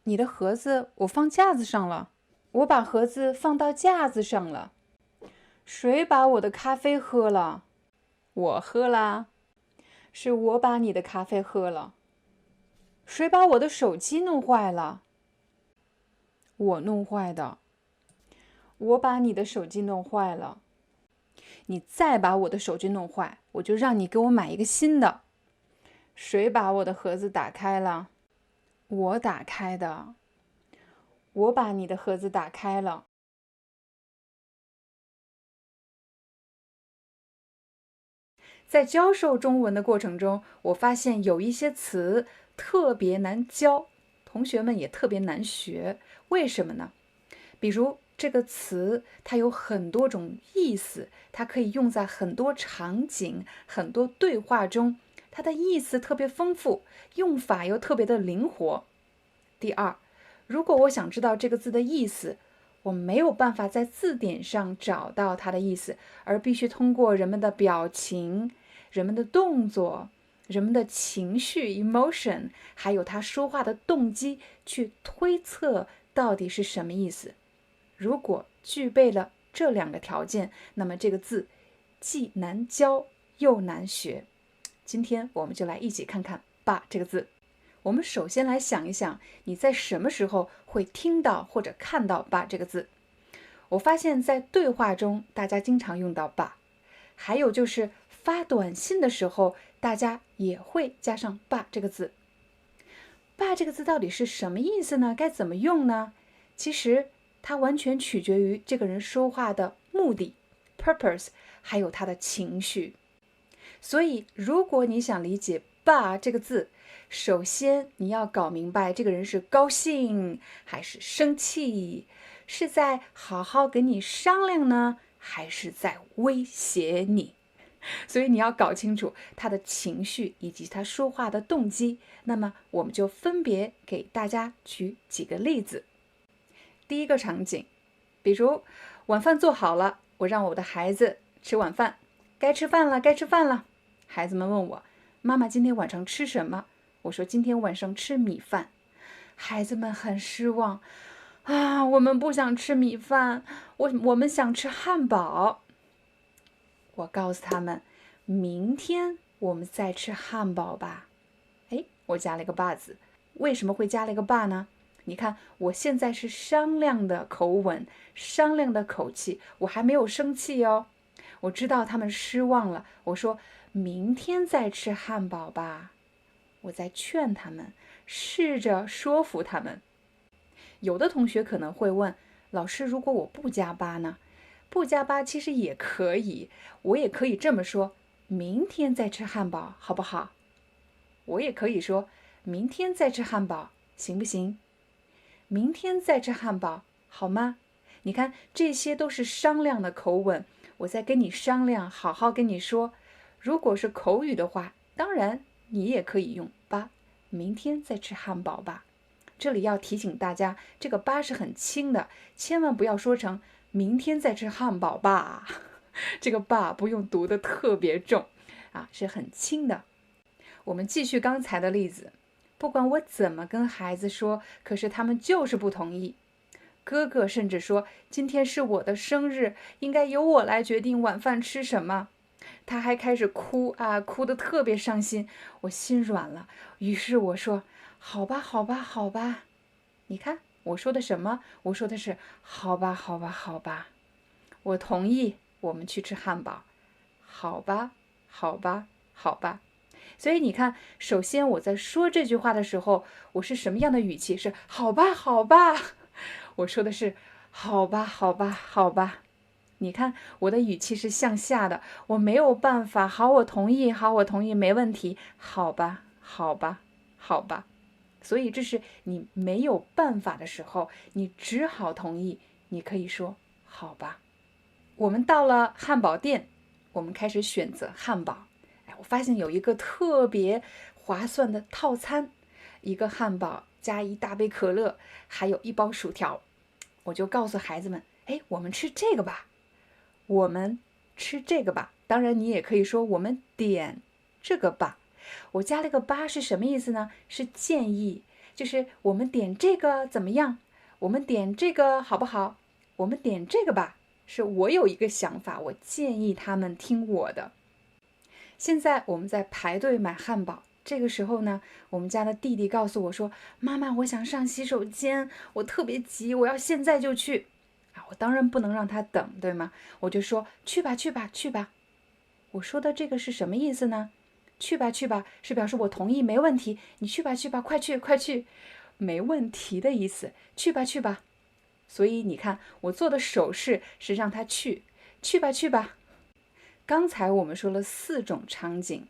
你的盒子我放架子上了。我把盒子放到架子上了。谁把我的咖啡喝了？我喝啦。是我把你的咖啡喝了。谁把我的手机弄坏了？我弄坏的。我把你的手机弄坏了。你再把我的手机弄坏，我就让你给我买一个新的。谁把我的盒子打开了？我打开的。我把你的盒子打开了。在教授中文的过程中，我发现有一些词特别难教，同学们也特别难学。为什么呢？比如这个词，它有很多种意思，它可以用在很多场景、很多对话中，它的意思特别丰富，用法又特别的灵活。第二，如果我想知道这个字的意思，我没有办法在字典上找到它的意思，而必须通过人们的表情、人们的动作、人们的情绪 emotion， 还有他说话的动机去推测到底是什么意思。如果具备了这两个条件，那么这个字既难教又难学。今天我们就来一起看看“把”这个字。我们首先来想一想，你在什么时候会听到或者看到“把”这个字？我发现在对话中，大家经常用到“把”，还有就是发短信的时候，大家也会加上“把”这个字。“把”这个字到底是什么意思呢？该怎么用呢？其实它完全取决于这个人说话的目的 （purpose），还有他的情绪。所以，如果你想理解“把”这个字，首先你要搞明白这个人是高兴还是生气，是在好好跟你商量呢，还是在威胁你？所以你要搞清楚他的情绪以及他说话的动机。那么我们就分别给大家举几个例子。第一个场景，比如晚饭做好了，我让我的孩子吃晚饭，该吃饭了，该吃饭了。孩子们问我，妈妈今天晚上吃什么？我说今天晚上吃米饭。孩子们很失望啊，我们不想吃米饭，我们想吃汉堡。我告诉他们，明天我们再吃汉堡吧。哎，我加了一个把字，为什么会加了一个把呢？你看，我现在是商量的口吻，商量的口气，我还没有生气哦。我知道他们失望了，我说明天再吃汉堡吧。我在劝他们，试着说服他们。有的同学可能会问，老师，如果我不加八呢？不加八其实也可以，我也可以这么说，明天再吃汉堡好不好？我也可以说，明天再吃汉堡行不行？明天再吃汉堡好吗？你看，这些都是商量的口吻，我在跟你商量，好好跟你说。如果是口语的话，当然你也可以用吧，明天再吃汉堡吧。这里要提醒大家，这个吧是很轻的，千万不要说成明天再吃汉堡吧。这个吧不用读得特别重啊，是很轻的。我们继续刚才的例子，不管我怎么跟孩子说，可是他们就是不同意。哥哥甚至说，今天是我的生日，应该由我来决定晚饭吃什么。他还开始哭啊，哭得特别伤心，我心软了。于是我说，好吧，好吧，好吧。你看我说的什么？我说的是好吧，好吧，好吧。我同意，我们去吃汉堡。好吧，好吧，好吧。所以你看，首先我在说这句话的时候，我是什么样的语气？是好吧，好吧。我说的是好吧，好吧，好吧。你看我的语气是向下的，我没有办法。好，我同意，好，我同意，没问题。好吧，好吧，好吧。所以这是你没有办法的时候，你只好同意。你可以说好吧。我们到了汉堡店，我们开始选择汉堡。我发现有一个特别划算的套餐，一个汉堡加一大杯可乐，还有一包薯条。我就告诉孩子们，我们吃这个吧，我们吃这个吧。当然你也可以说我们点这个吧。我加了个吧是什么意思呢？是建议，就是我们点这个怎么样？我们点这个好不好？我们点这个吧，是我有一个想法，我建议他们听我的。现在我们在排队买汉堡，这个时候呢，我们家的弟弟告诉我说，妈妈，我想上洗手间，我特别急，我要现在就去。我当然不能让他等，对吗？我就说去吧，去吧，去吧。我说的这个是什么意思呢？去吧，去吧，是表示我同意，没问题。你去吧，去吧，快去，快去，没问题的意思。去吧，去吧。所以你看，我做的手势是让他去，去吧，去吧。刚才我们说了4种场景，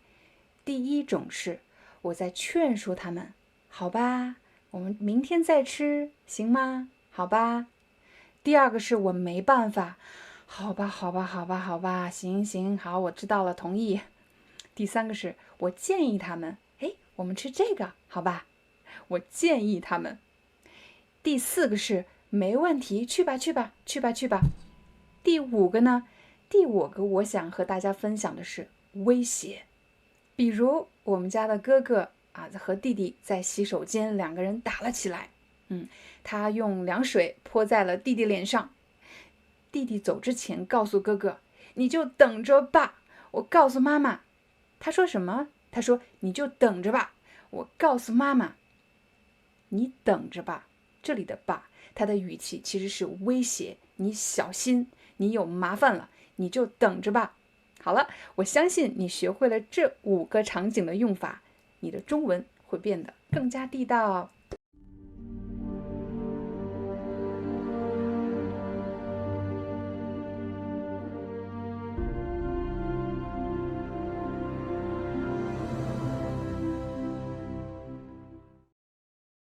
第一种是我在劝说他们，好吧，我们明天再吃，行吗？好吧。第二个是我没办法，好吧，好吧，好吧，好吧，行行，好，我知道了，同意。第三个是我建议他们，我们吃这个，好吧？我建议他们。第4个是没问题，去吧，去吧，去吧，去吧。第5个呢？第5个我想和大家分享的是威胁，比如我们家的哥哥和弟弟在洗手间2个人打了起来，他用凉水泼在了弟弟脸上。弟弟走之前告诉哥哥，你就等着吧，我告诉妈妈。他说什么？他说你就等着吧，我告诉妈妈。你等着吧，这里的吧，他的语气其实是威胁，你小心，你有麻烦了，你就等着吧。好了，我相信你学会了这5个场景的用法，你的中文会变得更加地道。